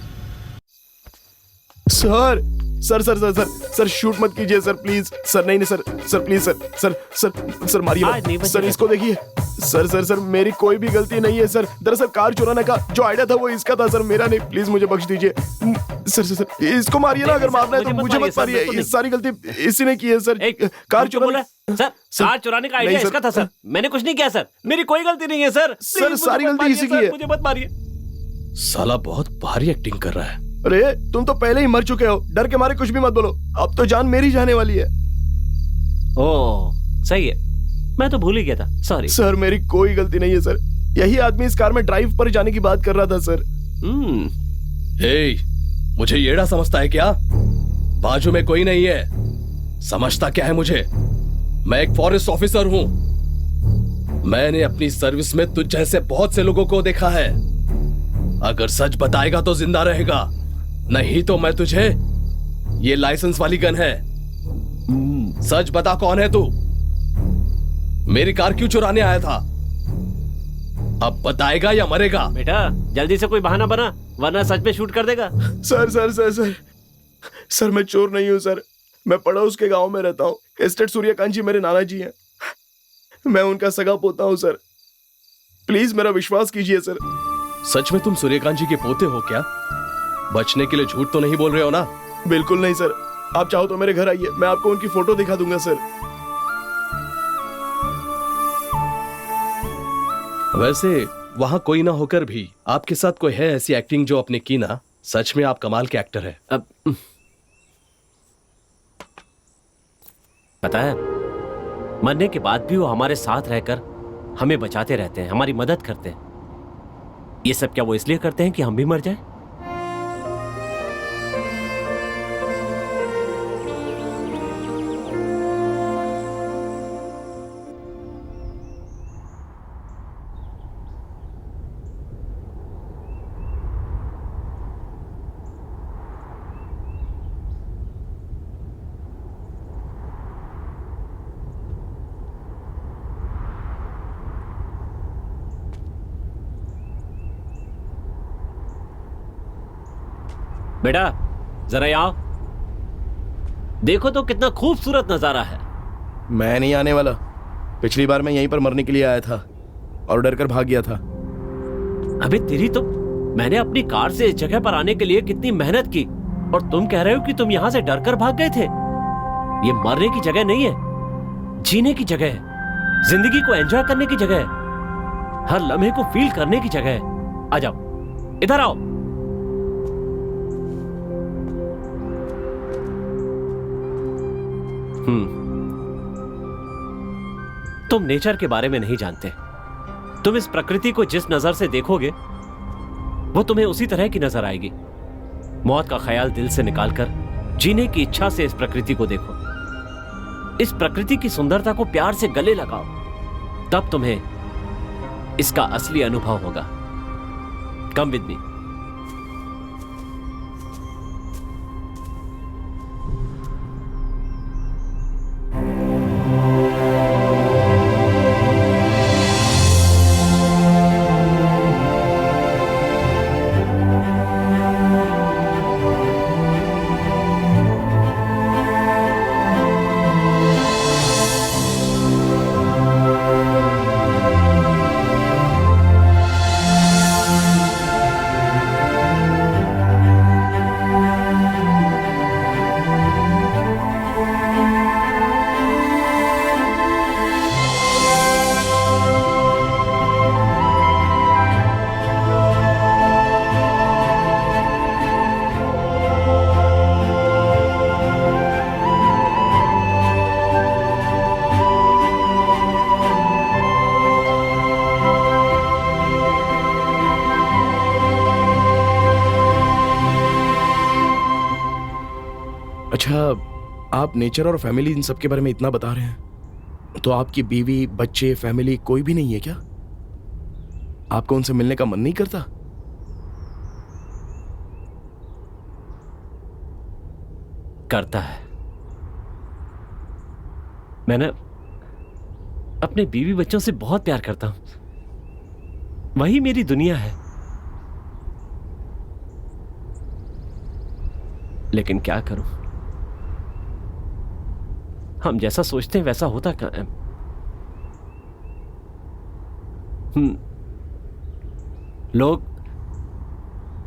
Sir sir sir sir sir sir shoot मत कीजिए सर, प्लीज सर। नहीं नहीं sir, sir please sir, sir sir sir मारिए मत सर, इसको देखिए सर। सर सर मेरी कोई भी गलती नहीं है सर, दरअसल कार चुराने का जो आइडिया था वो इसका था सर, मेरा नहीं। प्लीज मुझे बख्श दीजिए सर। सर सर इसको मारिए ना, अगर मारना है तो मुझे मत मारिए। ये सारी गलती इसी ने की है सर। कार चुराने सर, कार चुराने का आइडिया इसका था सर, मैंने कुछ नहीं किया सर, मेरी कोई गलती नहीं है सर। सर सारी गलती इसी की है। मुझे मत मारिए। साला बहुत भारी एक्टिंग कर रहा है। अरे तुम तो पहले ही मर चुके हो, डर के मारे कुछ भी मत बोलो। अब तो जान मेरी जाने वाली है। ओह सही है, मैं तो भूल ही गया था, सॉरी सर। मेरी कोई गलती नहीं है सर, यही आदमी इस कार में ड्राइव पर जाने की बात कर रहा था सर। हे, मुझे येड़ा समझता है क्या? बाजू में कोई नहीं है, समझता क्या है मुझे? मैं एक फॉरेस्ट ऑफिसर हूं। मैंने अपनी सर्विस में तुझ जैसे बहुत से लोगों को देखा है। अगर सच बताएगा तो जिंदा रहेगा, नहीं तो मैं तुझे, ये लाइसेंस वाली गन है। सच बता, कौन है तू? मेरी कार क्यों चुराने आया था? अब बताएगा या मरेगा? बेटा जल्दी से कोई बहाना बना, वरना सच में शूट कर देगा। Sir sir sir sir sir मैं चोर नहीं हूं सर, मैं पड़ोस के गांव में रहता हूँ। एस्टेट सूर्यकांत जी मेरे नाना जी हैं, मैं उनका सगा पोता हूँ सर। प्लीज मेरा विश्वास कीजिए सर। सच में तुम सूर्यकांत जी के पोते हो क्या? बचने के लिए झूठ तो नहीं बोल रहे हो ना? बिल्कुल नहीं सर, आप चाहो तो मेरे घर आइए, मैं आपको उनकी फोटो दिखा दूंगा सर। वैसे वहां कोई ना होकर भी आपके साथ कोई है ऐसी एक्टिंग जो आपने की ना? सच में आप कमाल के एक्टर हैं। अब पता है, मरने के बाद भी वो हमारे साथ रहकर हमें बचाते रहते हैं, हमारी मदद करते हैं। ये सब क्या वो इसलिए करते हैं कि हम भी मर जाएं? बेटा जरा यहाँ देखो तो कितना खूबसूरत नजारा है। मैं नहीं आने वाला। पिछली बार मैं यहीं पर मरने के लिए आया था और डर कर भाग गया था। अबे तेरी तो, मैंने अपनी कार से इस जगह पर आने के लिए कितनी मेहनत की और तुम कह रहे हो कि तुम यहाँ से डर कर भाग गए थे। ये मरने की जगह नहीं है, जीने की जगह है, जिंदगी को एंजॉय करने की जगह है, हर लम्हे को फील करने की जगह है। आ जाओ, इधर आओ। तुम नेचर के बारे में नहीं जानते। तुम इस प्रकृति को जिस नजर से देखोगे वो तुम्हें उसी तरह की नजर आएगी। मौत का ख्याल दिल से निकालकर जीने की इच्छा से इस प्रकृति को देखो। इस प्रकृति की सुंदरता को प्यार से गले लगाओ, तब तुम्हें इसका असली अनुभव होगा। Come with me. अच्छा, आप नेचर और फैमिली इन सब के बारे में इतना बता रहे हैं, तो आपकी बीवी, बच्चे, फैमिली कोई भी नहीं है क्या? आपको उनसे मिलने का मन नहीं करता? करता है। मैं ना अपने बीवी बच्चों से बहुत प्यार करता हूं। वही मेरी दुनिया है। लेकिन क्या करूं, हम जैसा सोचते हैं वैसा होता कहां है। लोग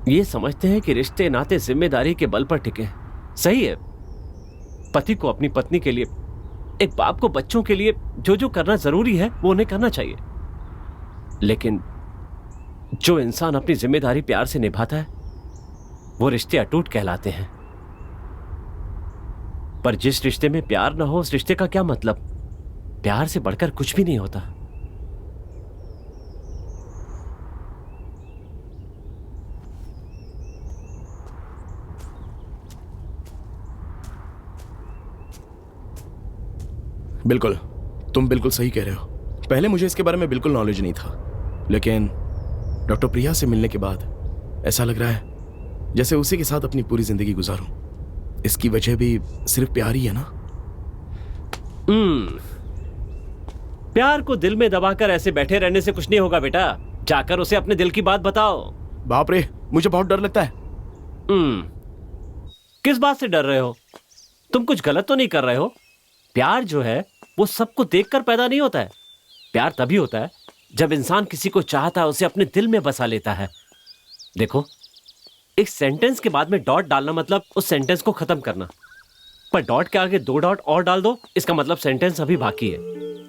ये समझते हैं कि रिश्ते नाते जिम्मेदारी के बल पर टिके। सही है, पति को अपनी पत्नी के लिए, एक बाप को बच्चों के लिए जो जो करना जरूरी है वो उन्हें करना चाहिए। लेकिन जो इंसान अपनी जिम्मेदारी प्यार से निभाता है वो रिश्ते अटूट कहलाते हैं। पर जिस रिश्ते में प्यार ना हो, उस रिश्ते का क्या मतलब? प्यार से बढ़कर कुछ भी नहीं होता। बिल्कुल, तुम बिल्कुल सही कह रहे हो। पहले मुझे इसके बारे में बिल्कुल नॉलेज नहीं था, लेकिन डॉक्टर प्रिया से मिलने के बाद ऐसा लग रहा है जैसे उसी के साथ अपनी पूरी जिंदगी गुजारूं। इसकी वजह भी सिर्फ प्यार ही है ना? प्यार को दिल में दबाकर ऐसे बैठे रहने से कुछ नहीं होगा बेटा। जाकर उसे अपने दिल की बात बताओ। बाप रे, मुझे बहुत डर लगता है। किस बात से डर रहे हो? तुम कुछ गलत तो नहीं कर रहे हो? प्यार जो है वो सबको देखकर पैदा नहीं होता है। प्यार तभी होता है जब इंसान किसी को चाहता है, उसे अपने दिल में बसा लेता है। देखो, एक सेंटेंस के बाद में डॉट डालना मतलब उस सेंटेंस को खत्म करना, पर डॉट के आगे 2 डॉट और डाल दो, इसका मतलब सेंटेंस अभी बाकी है।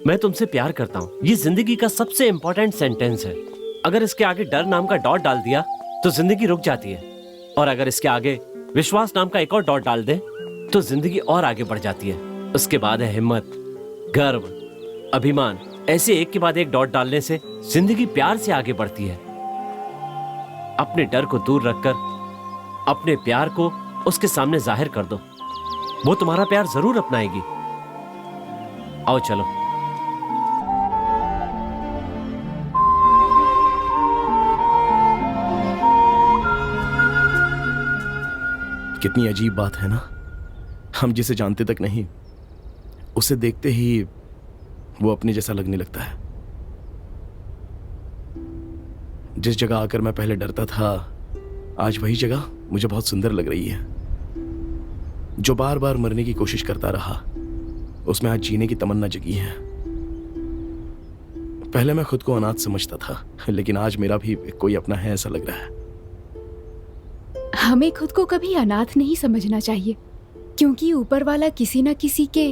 मैं तुमसे प्यार करता हूं, ये जिंदगी का सबसे इंपॉर्टेंट सेंटेंस है। अगर इसके आगे डर नाम का डॉट डाल दिया तो जिंदगी रुक जाती है, और अगर इसके आगे विश्वास नाम का एक और डॉट डाल दे तो जिंदगी और आगे बढ़ जाती है। उसके बाद है हिम्मत, गर्व, अभिमान। ऐसे एक के बाद एक डॉट डालने से जिंदगी प्यार से आगे बढ़ती है। अपने डर को दूर रखकर अपने प्यार को उसके सामने जाहिर कर दो। वो तुम्हारा प्यार जरूर अपनाएगी। आओ चलो। कितनी अजीब बात है ना, हम जिसे जानते तक नहीं उसे देखते ही वो अपने जैसा लगने लगता है। जिस जगह आकर मैं पहले डरता था, आज वही जगह मुझे बहुत सुंदर लग रही है। जो बार बार मरने की कोशिश करता रहा, उसमें आज जीने की तमन्ना जगी है। पहले मैं खुद को अनाथ समझता था, लेकिन आज मेरा भी कोई अपना है ऐसा लग रहा है। हमें खुद को कभी अनाथ नहीं समझना चाहिए, क्योंकि ऊपर वाला किसी ना किसी के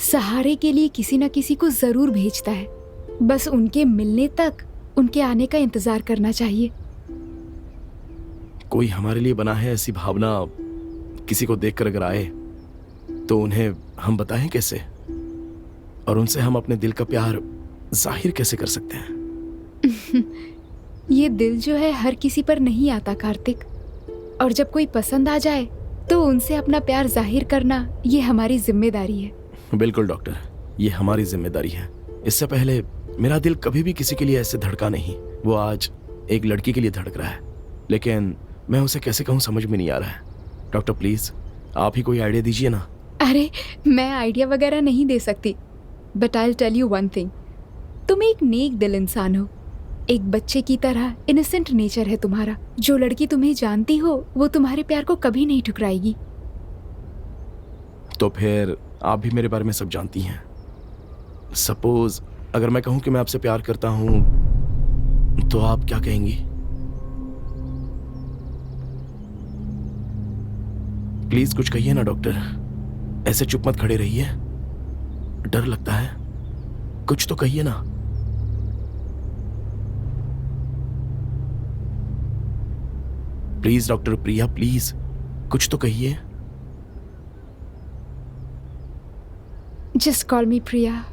सहारे के लिए किसी ना किसी को जरूर भेजता है। बस उनके मिलने तक उनके आने का इंतजार करना चाहिए। कोई हमारे लिए बना है ऐसी भावना किसी को देखकर अगर आए तो उन्हें हम बताएं कैसे, और उनसे हम अपने दिल का प्यार जाहिर कैसे कर सकते हैं? ये दिल जो है हर किसी पर नहीं आता कार्तिक, और जब कोई पसंद आ जाए तो उनसे अपना प्यार जाहिर करना ये हमारी जिम्मेदारी है। बिल्कुल डॉक्टर, ये हमारी जिम्मेदारी है। इससे पहले मेरा दिल कभी भी किसी के लिए ऐसे धड़का नहीं। वो आज एक लड़की के लिए धड़क रहा है, लेकिन मैं उसे कैसे कहूँ समझ में नहीं आ रहा है। डॉक्टर प्लीज आप ही कोई आइडिया दीजिए ना। अरे मैं आइडिया वगैरह नहीं दे सकती, but I will tell you one thing. तुम एक नेक दिल इंसान हो, एक बच्चे की तरह इनोसेंट नेचर है तुम्हारा। जो लड़की तुम्हें जानती हो वो तुम्हारे प्यार को कभी नहीं ठुकराएगी। तो फिर आप भी मेरे बारे में सब जानती हैं। सपोज अगर मैं कहूं कि मैं आपसे प्यार करता हूं तो आप क्या कहेंगी? प्लीज कुछ कहिए ना डॉक्टर, ऐसे चुप मत खड़े रहिए, डर लगता है। कुछ तो कहिए ना। प्लीज डॉक्टर प्रिया, प्लीज कुछ तो कहिए। जस्ट कॉल मी प्रिया।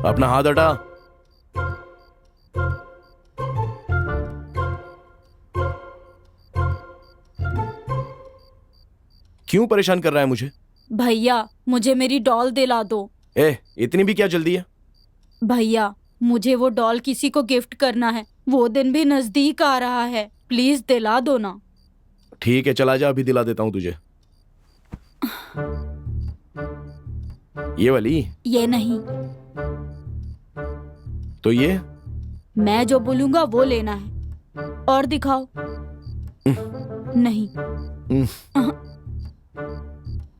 अपना हाथ हटा। क्यों परेशान कर रहा है मुझे? भैया मुझे मेरी डॉल दिला दो। इतनी भी क्या जल्दी है? भैया मुझे वो डॉल किसी को गिफ्ट करना है, वो दिन भी नजदीक आ रहा है, प्लीज दिला दो ना। ठीक है चला जा, अभी दिला देता हूं तुझे। ये वाली? ये नहीं। तो ये? मैं जो बोलूंगा वो लेना है। और दिखाओ। नहीं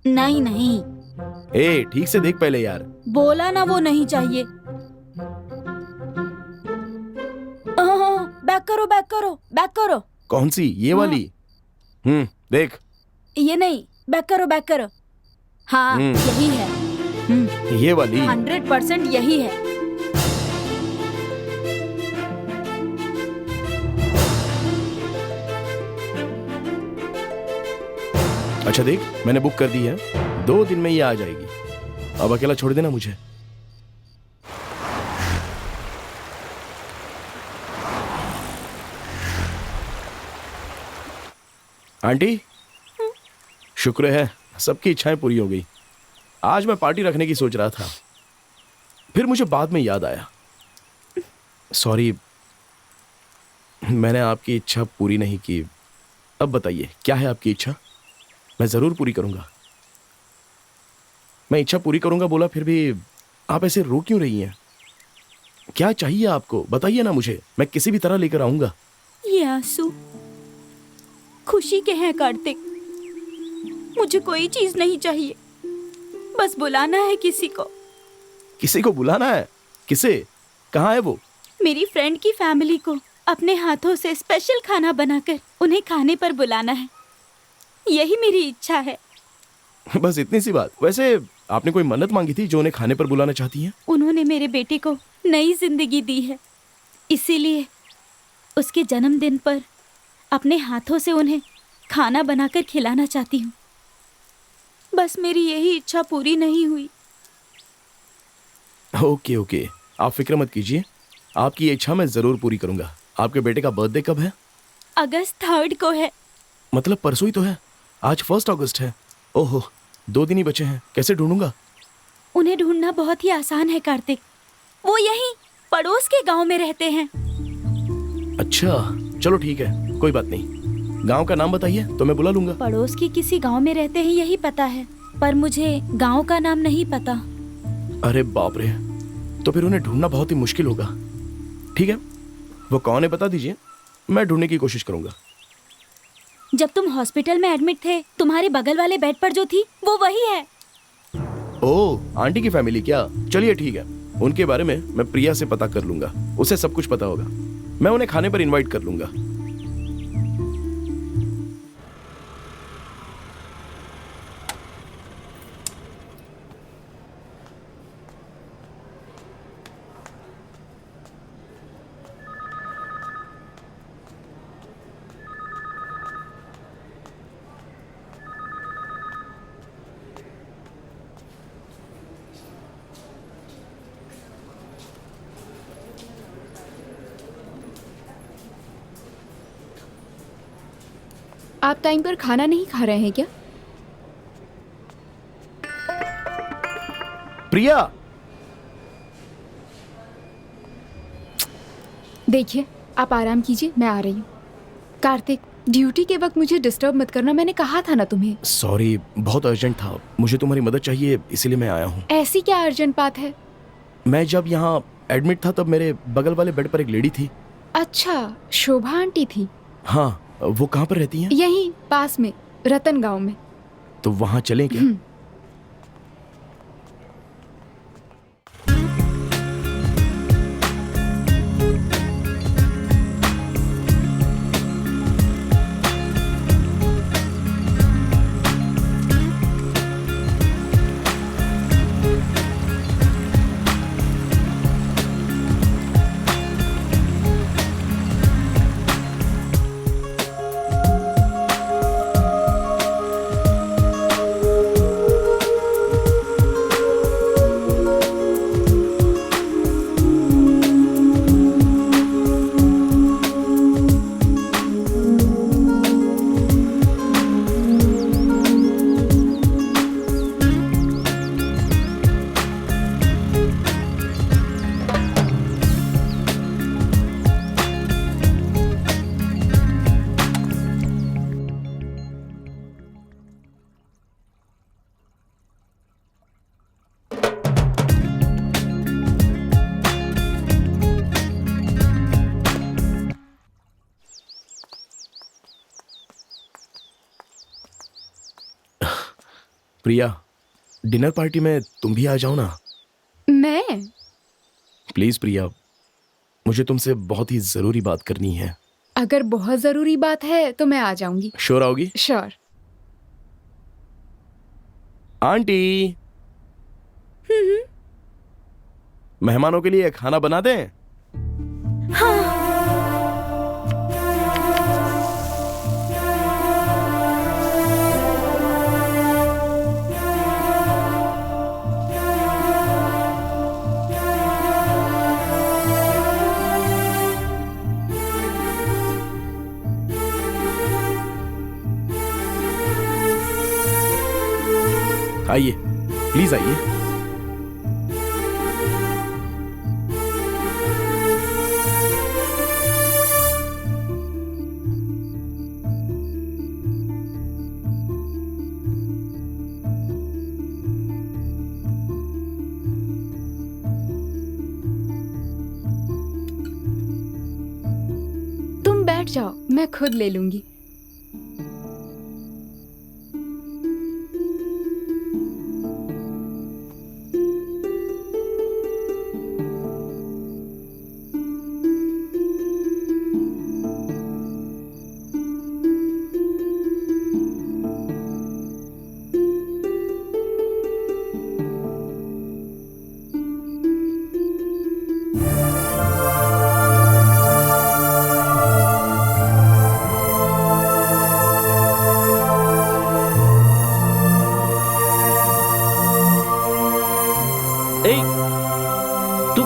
नहीं नहीं। ठीक से देख पहले यार। बोला ना वो नहीं चाहिए। बैक करो बैक करो बैक करो। कौन सी? ये वाली? देख। ये नहीं, बैक करो बैक करो। हाँ यही है। ये वाली? 100% यही है। अच्छा देख, मैंने बुक कर दी है, 2 दिन में ये आ जाएगी। अब अकेला छोड़ देना मुझे। आंटी, शुक्र है सबकी इच्छाएं पूरी हो गई। आज मैं पार्टी रखने की सोच रहा था, फिर मुझे बाद में याद आया। सॉरी, मैंने आपकी इच्छा पूरी नहीं की। अब बताइए क्या है आपकी इच्छा? मैं जरूर पूरी करूंगा। मैं इच्छा पूरी करूंगा बोला, फिर भी आप ऐसे रो क्यों रही हैं? क्या चाहिए आपको? बताइए ना मुझे, मैं किसी भी तरह लेकर आऊंगा। ये आंसू खुशी के हैं कार्तिक। मुझे कोई चीज नहीं चाहिए, बस बुलाना है किसी को। किसी को बुलाना है? किसे? कहाँ है वो? मेरी फ्रेंड की फैमिली को अपने हाथों से स्पेशल खाना बनाकर उन्हें खाने पर बुलाना है। यही मेरी इच्छा है। बस इतनी सी बात। वैसे आपने कोई मन्नत मांगी थी जो उन्हें खाने पर बुलाना चाहती हैं? उन्होंने मेरे बेटे को नई जिंदगी दी है, इसीलिए उसके जन्मदिन पर अपने हाथों से उन्हें खाना बनाकर खिलाना चाहती हूँ। बस मेरी यही इच्छा पूरी नहीं हुई। ओके ओके, आप फिक्र मत कीजिए, आपकी ये इच्छा मैं जरूर पूरी करूंगा। आपके बेटे का बर्थडे कब है? अगस्त 3 को है। मतलब परसों ही तो है। आज 1 अगस्त है। ओहो, 2 दिन ही बचे हैं। कैसे ढूंढूंगा? उन्हें ढूंढना बहुत ही आसान है कार्तिक। वो यहीं पड़ोस के गांव में रहते हैं। अच्छा चलो ठीक है, कोई बात नहीं। गांव का नाम बताइए तो मैं बुला लूंगा। पड़ोस के किसी गांव में रहते हैं यही पता है, पर मुझे गांव का नाम नहीं पता। अरे बाप रे, तो फिर उन्हें ढूंढना बहुत ही मुश्किल होगा। ठीक है, वो कौन है बता दीजिए, मैं ढूंढने की कोशिश करूंगा। जब तुम हॉस्पिटल में एडमिट थे, तुम्हारे बगल वाले बेड पर जो थी वो वही है। ओह, आंटी की फैमिली क्या? चलिए ठीक है, उनके बारे में मैं प्रिया से पता कर लूंगा, उसे सब कुछ पता होगा। मैं उन्हें खाने पर इनवाइट कर लूंगा। आप टाइम पर खाना नहीं खा रहे हैं क्या? प्रिया, देखिए, आप आराम कीजिए, मैं आ रही हूँ। कार्तिक, ड्यूटी के वक्त मुझे डिस्टर्ब मत करना, मैंने कहा था ना तुम्हें। सॉरी, बहुत अर्जेंट था, मुझे तुम्हारी मदद चाहिए, इसीलिए मैं आया हूँ। ऐसी क्या अर्जेंट बात है? मैं जब यहाँ एडमिट था तब मेरे बगल वाले बेड पर एक लेडी थी। अच्छा, शोभा आंटी थी। हाँ, वो कहाँ पर रहती हैं? यहीं पास में, रतन गांव में। तो वहाँ चलें क्या? प्रिया, डिनर पार्टी में तुम भी आ जाओ ना। मैं? प्लीज प्रिया, मुझे तुमसे बहुत ही जरूरी बात करनी है। अगर बहुत जरूरी बात है तो मैं आ जाऊंगी। श्योर आओगी? श्योर। आंटी, मेहमानों के लिए खाना बना दें? आइए, प्लीज आइए। तुम बैठ जाओ, मैं खुद ले लूंगी।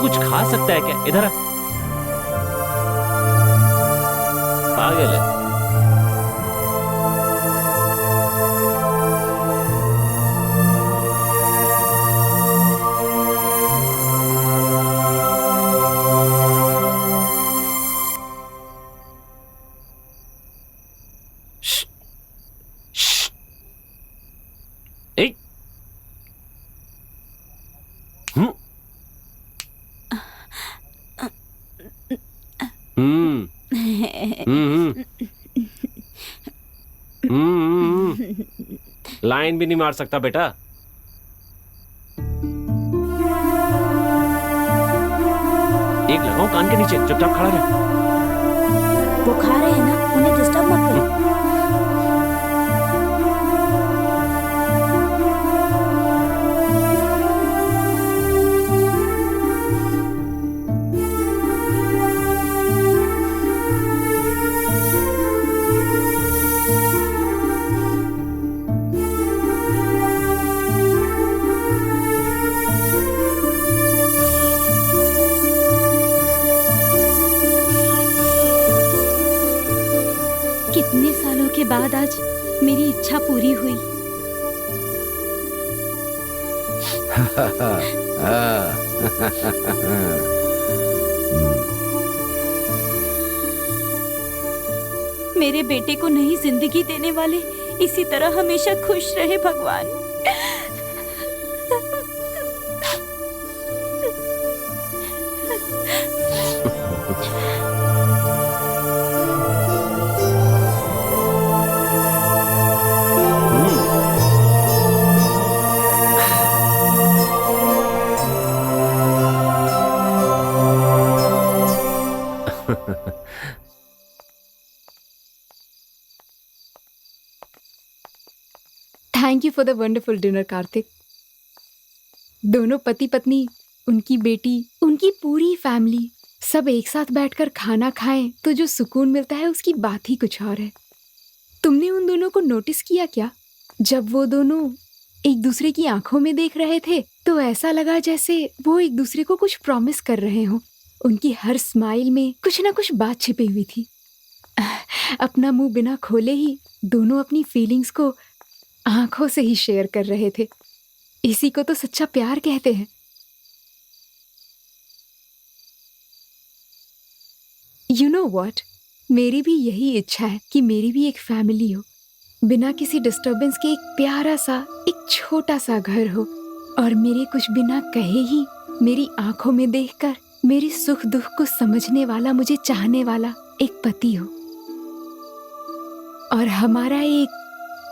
तू कुछ खा सकता है क्या? इधर आ। पागल है। लाइन भी नहीं मार सकता बेटा। एक लगाओ कान के नीचे, चुपचाप खड़ा रहे। वो खा रहे हैं ना, उन्हें डिस्टर्ब मत करो। कितने सालों के बाद आज मेरी इच्छा पूरी हुई। मेरे बेटे को नई जिंदगी देने वाले इसी तरह हमेशा खुश रहे भगवान। Thank you for the wonderful dinner Kartik. दोनों पति पत्नी, उनकी बेटी, उनकी पूरी फैमिली सब एक साथ बैठकर खाना खाएं तो जो सुकून मिलता है उसकी बात ही कुछ और है। तुमने उन दोनों को नोटिस किया क्या? जब वो दोनों एक दूसरे की आंखों में देख रहे थे तो ऐसा लगा जैसे वो एक दूसरे को कुछ प्रॉमिस कर रहे हों। उनकी हर स्माइल में कुछ ना कुछ बात छिपी हुई थी। अपना मुंह बिना खोले ही दोनों अपनी फीलिंग्स को आंखों से ही शेयर कर रहे थे। इसी को तो सच्चा प्यार कहते हैं। यू नो व्हाट, मेरी भी यही इच्छा है कि मेरी भी एक फैमिली हो, बिना किसी डिस्टरबेंस के एक प्यारा सा, एक छोटा सा घर हो, और मेरे कुछ बिना कहे ही मेरी आंखों में देखकर मेरे सुख दुख को समझने वाला, मुझे चाहने वाला एक पति हो, और हमारा एक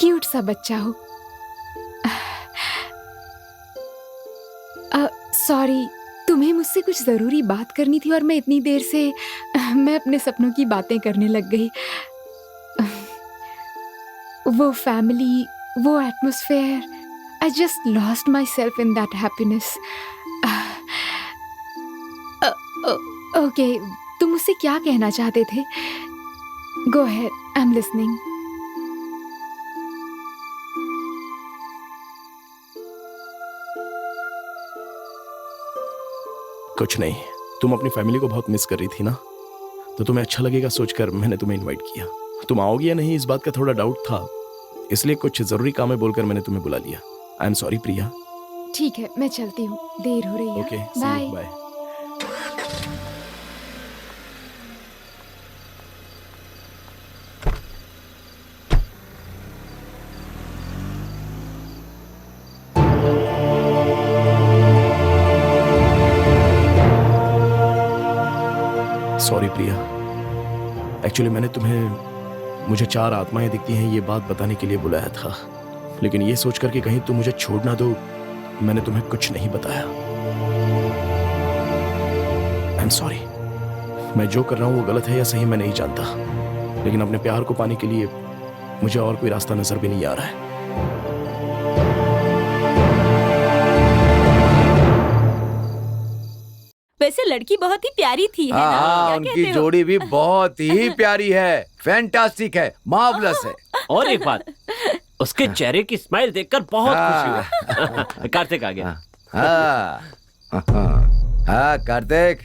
क्यूट सा बच्चा हो। सॉरी, तुम्हें मुझसे कुछ जरूरी बात करनी थी और मैं इतनी देर से मैं अपने सपनों की बातें करने लग गई। वो फैमिली, वो atmosphere, I just lost my self in that happiness. Okay, तुम मुझसे क्या कहना चाहते थे? Go ahead, I am listening. कुछ नहीं, तुम अपनी फैमिली को बहुत मिस कर रही थी ना, तो तुम्हें अच्छा लगेगा सोचकर मैंने तुम्हें इनवाइट किया। तुम आओगी या नहीं इस बात का थोड़ा डाउट था, इसलिए कुछ जरूरी काम है बोलकर मैंने तुम्हें बुला लिया। I am sorry Priya. ठीक है, मैं चलती हूँ, देर हो रही है। Okay, bye. Bye. Sorry Priya, actually मैंने तुम्हें मुझे 4 आत्माएं दिखती हैं ये बात बताने के लिए बुलाया था, लेकिन ये सोचकर कि कहीं तुम मुझे छोड़ ना दो, मैंने तुम्हें कुछ नहीं बताया। आई एम सॉरी। मैं जो कर रहा हूं वो गलत है या सही मैं नहीं जानता, लेकिन अपने प्यार को पाने के लिए मुझे और कोई रास्ता नजर भी नहीं आ रहा है। वैसे लड़की बहुत ही प्यारी थी, है ना? हाँ, क्या उनकी कहते हो? जोड़ी भी बहुत ही प्यारी है, फैंटास्टिक है, मार्वलस है। और एक बात, उसके चेहरे की स्माइल देखकर बहुत खुशी हुई। कार्तिक आ गया। हाँ कार्तिक।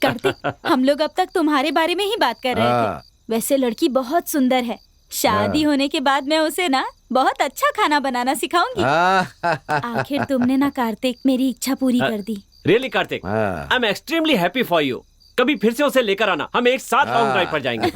कार्तिक, हम लोग अब तक तुम्हारे बारे में ही बात कर रहे हाँ। थे। वैसे लड़की बहुत सुंदर है। शादी होने के बाद मैं उसे ना बहुत अच्छा खाना बनाना सिखाऊंगी। आखिर तुमने ना कार्तिक मेरी इच्छा पूरी कर दी। रियली कार्तिक, हाँ। I am extremely happy for you. कभी फिर से उसे लेकर आना, हम एक साथ लॉन्ग ड्राइव पर जाएंगे।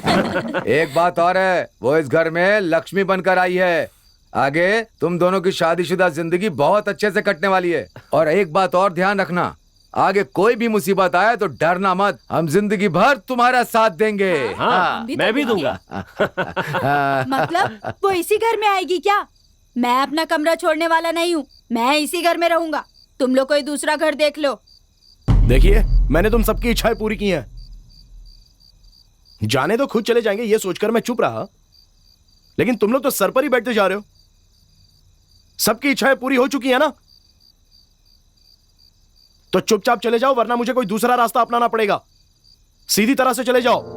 एक बात और है, वो इस घर में लक्ष्मी बनकर आई है। आगे तुम दोनों की शादीशुदा जिंदगी बहुत अच्छे से कटने वाली है। और एक बात और ध्यान रखना, आगे कोई भी मुसीबत आए तो डरना मत, हम जिंदगी भर तुम्हारा साथ देंगे। हाँ, मैं भी दूंगा। मतलब वो इसी घर में आएगी क्या? मैं अपना कमरा छोड़ने वाला नहीं हूँ, मैं इसी घर में रहूंगा। तुम लोग कोई दूसरा घर देख लो। देखिए, मैंने तुम सबकी इच्छाएं पूरी की हैं। जाने तो खुद चले जाएंगे ये सोचकर मैं चुप रहा, लेकिन तुम लोग तो सर पर ही बैठते जा रहे हो। सबकी इच्छाएं पूरी हो चुकी है ना, तो चुपचाप चले जाओ, वरना मुझे कोई दूसरा रास्ता अपनाना पड़ेगा। सीधी तरह से चले जाओ।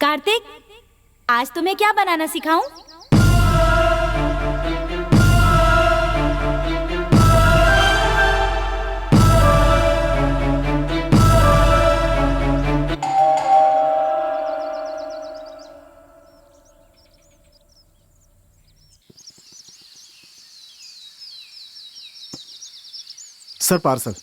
कार्तिक, आज तुम्हें क्या बनाना सिखाऊं? Sir parcel.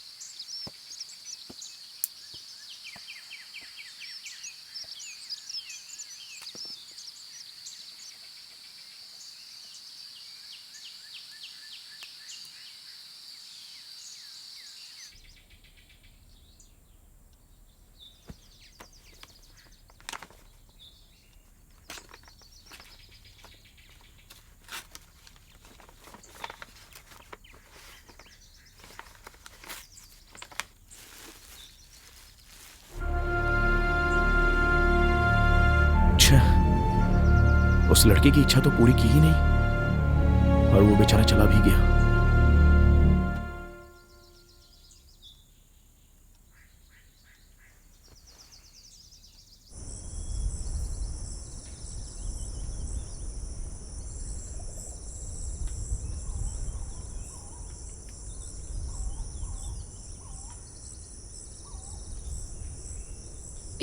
उस लड़के की इच्छा तो पूरी की ही नहीं और वो बेचारा चला भी गया।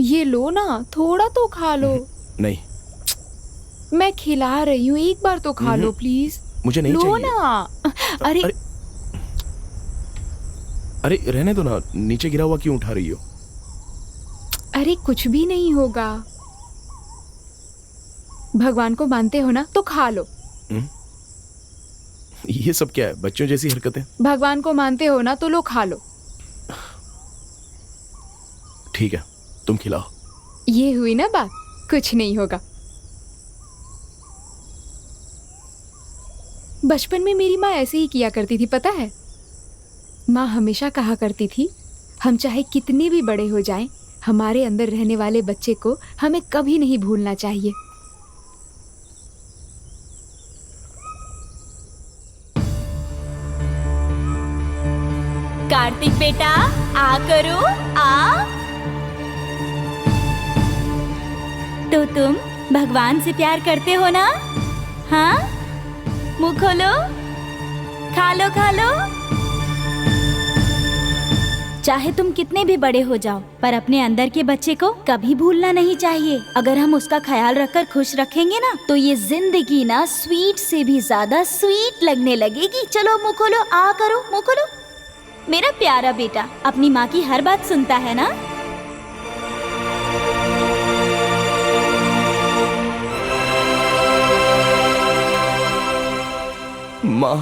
ये लो ना, थोड़ा तो खा लो। नहीं, मैं खिला रही हूँ, एक बार तो खा लो प्लीज। मुझे नहीं लो चाहिए। ना। अरे अरे रहने दो ना, नीचे गिरा हुआ क्यों उठा रही हो? अरे कुछ भी नहीं होगा। भगवान को मानते हो ना, तो खा लो। ये सब क्या है, बच्चों जैसी हरकतें? भगवान को मानते हो ना, तो लो खा लो। ठीक है, तुम खिलाओ। ये हुई ना बात, कुछ नहीं होगा। बचपन में मेरी माँ ऐसे ही किया करती थी, पता है। माँ हमेशा कहा करती थी, हम चाहे कितने भी बड़े हो जाएं, हमारे अंदर रहने वाले बच्चे को हमें कभी नहीं भूलना चाहिए। कार्तिक बेटा, आ करो, आ। तो तुम भगवान से प्यार करते हो ना? हाँ, मुंह खोलो, खा लो खा लो। चाहे तुम कितने भी बड़े हो जाओ, पर अपने अंदर के बच्चे को कभी भूलना नहीं चाहिए। अगर हम उसका ख्याल रखकर खुश रखेंगे ना, तो ये जिंदगी ना स्वीट से भी ज्यादा स्वीट लगने लगेगी। चलो मुंह खोलो, आ करो, मुंह खोलो। मेरा प्यारा बेटा अपनी माँ की हर बात सुनता है ना? माँ,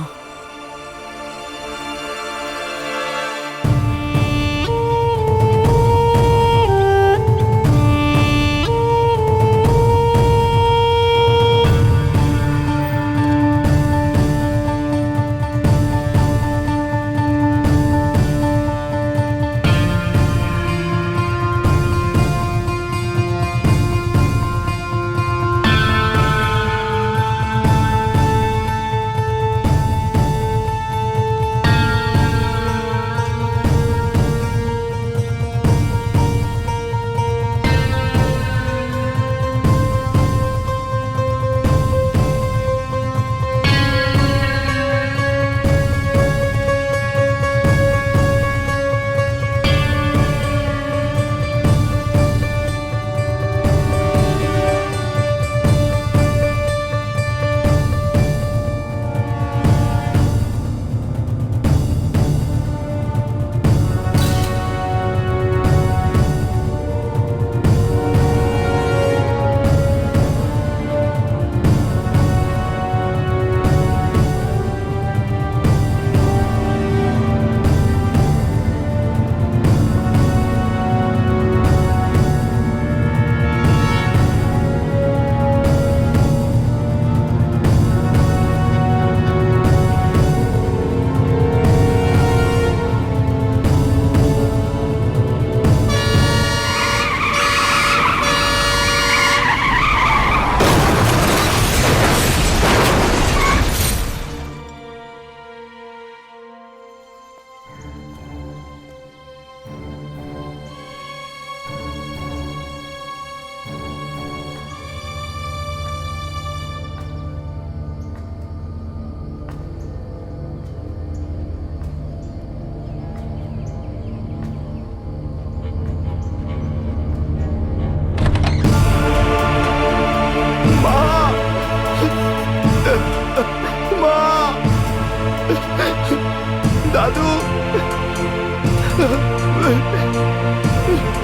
दादू,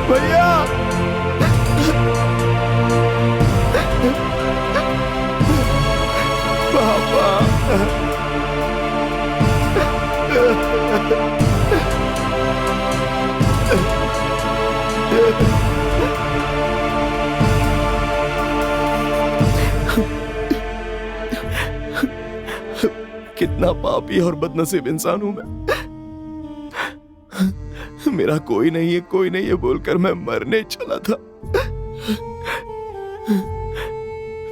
भैया, पापा, कितना पापी और बदनसीब इंसान हूं मैं। मेरा कोई नहीं है, कोई नहीं है बोलकर मैं मरने चला था।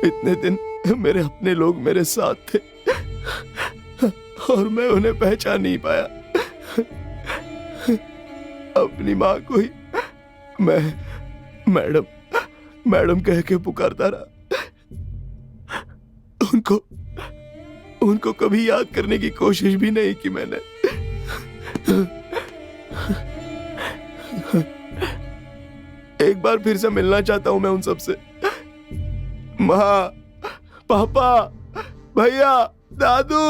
इतने दिन मेरे अपने लोग मेरे साथ थे और मैं उन्हें पहचान नहीं पाया। अपनी माँ को ही मैं मैडम कह के पुकारता रहा। उनको कभी याद करने की कोशिश भी नहीं की मैंने। एक बार फिर से मिलना चाहता हूं मैं उन सबसे। माँ, पापा, भैया, दादू,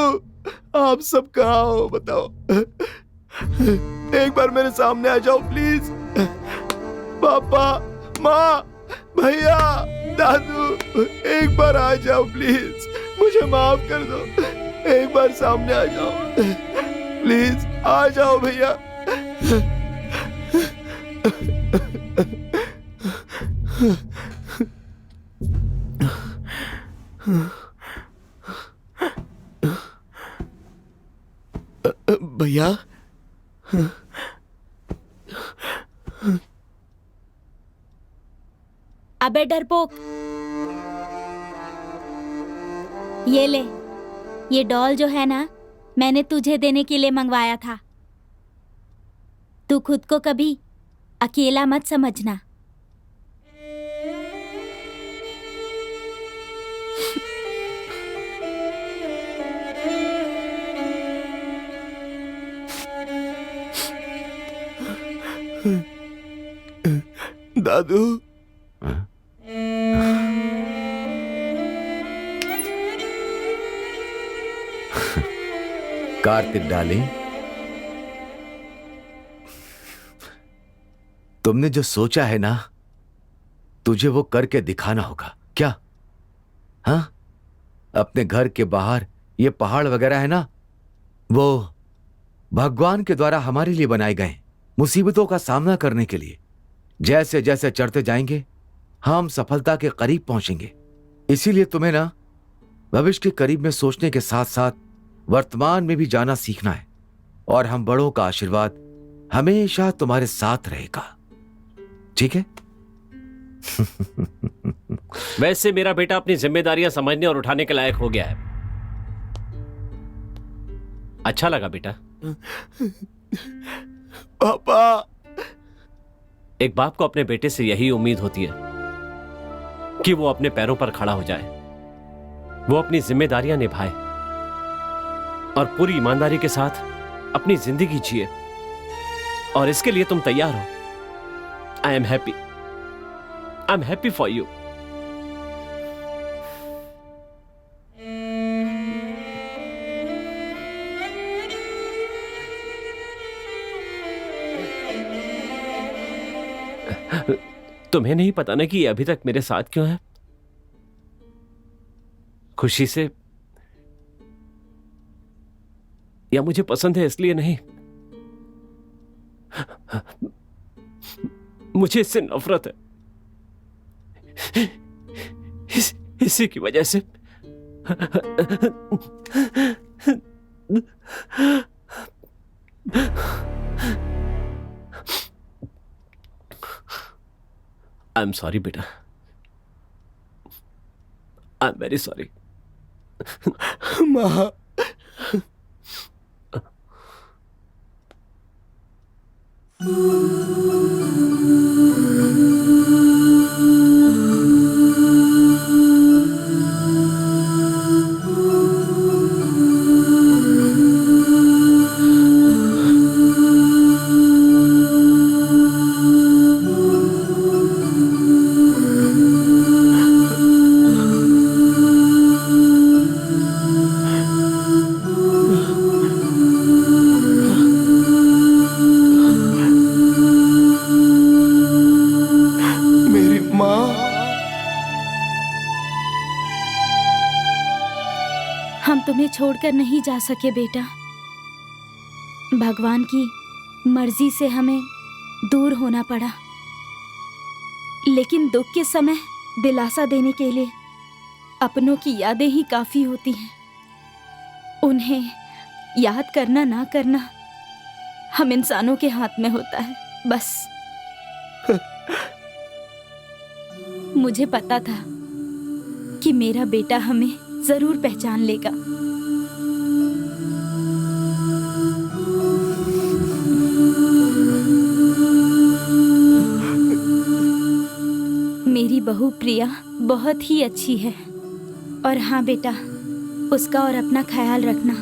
आप सब कहाँ हो बताओ? एक बार मेरे सामने आ जाओ प्लीज। पापा, माँ, भैया, दादू, एक बार आ जाओ प्लीज, मुझे माफ कर दो, एक बार सामने आ जाओ प्लीज, आ जाओ भैया। भैया, अबे डरपोक, ये ले, ये डॉल जो है ना, मैंने तुझे देने के लिए मंगवाया था। तू खुद को कभी अकेला मत समझना। दादू, कार्तिक डार्लिंग, तुमने जो सोचा है ना, तुझे वो करके दिखाना होगा क्या? हाँ, अपने घर के बाहर ये पहाड़ वगैरह है ना, वो भगवान के द्वारा हमारे लिए बनाए गए, मुसीबतों का सामना करने के लिए। जैसे जैसे चढ़ते जाएंगे हम सफलता के करीब पहुंचेंगे। इसीलिए तुम्हें ना भविष्य के करीब में सोचने के साथ साथ वर्तमान में भी जाना सीखना है, और हम बड़ों का आशीर्वाद हमेशा तुम्हारे साथ रहेगा, ठीक है? वैसे मेरा बेटा अपनी जिम्मेदारियां समझने और उठाने के लायक हो गया है। अच्छा लगा बेटा। पापा, एक बाप को अपने बेटे से यही उम्मीद होती है कि वो अपने पैरों पर खड़ा हो जाए, वो अपनी जिम्मेदारियां निभाए और पूरी ईमानदारी के साथ अपनी जिंदगी जिए। और इसके लिए तुम तैयार हो। I am happy for you. तुम्हें नहीं पता ना कि ये अभी तक मेरे साथ क्यों है? खुशी से, या मुझे पसंद है इसलिए नहीं। मुझे इससे नफरत है, इसी की वजह से। आई एम सॉरी बेटा, आई एम वेरी सॉरी। माँ, मेरी माँ, हम तुम्हें छोड़कर नहीं जा सके बेटा। भगवान की मर्जी से हमें दूर होना पड़ा, लेकिन दुख के समय दिलासा देने के लिए अपनों की यादें ही काफी होती हैं। उन्हें याद करना ना करना हम इंसानों के हाथ में होता है, बस। मुझे पता था कि मेरा बेटा हमें जरूर पहचान लेगा। मेरी बहू प्रिया बहुत ही अच्छी है। और हाँ बेटा, उसका और अपना ख्याल रखना।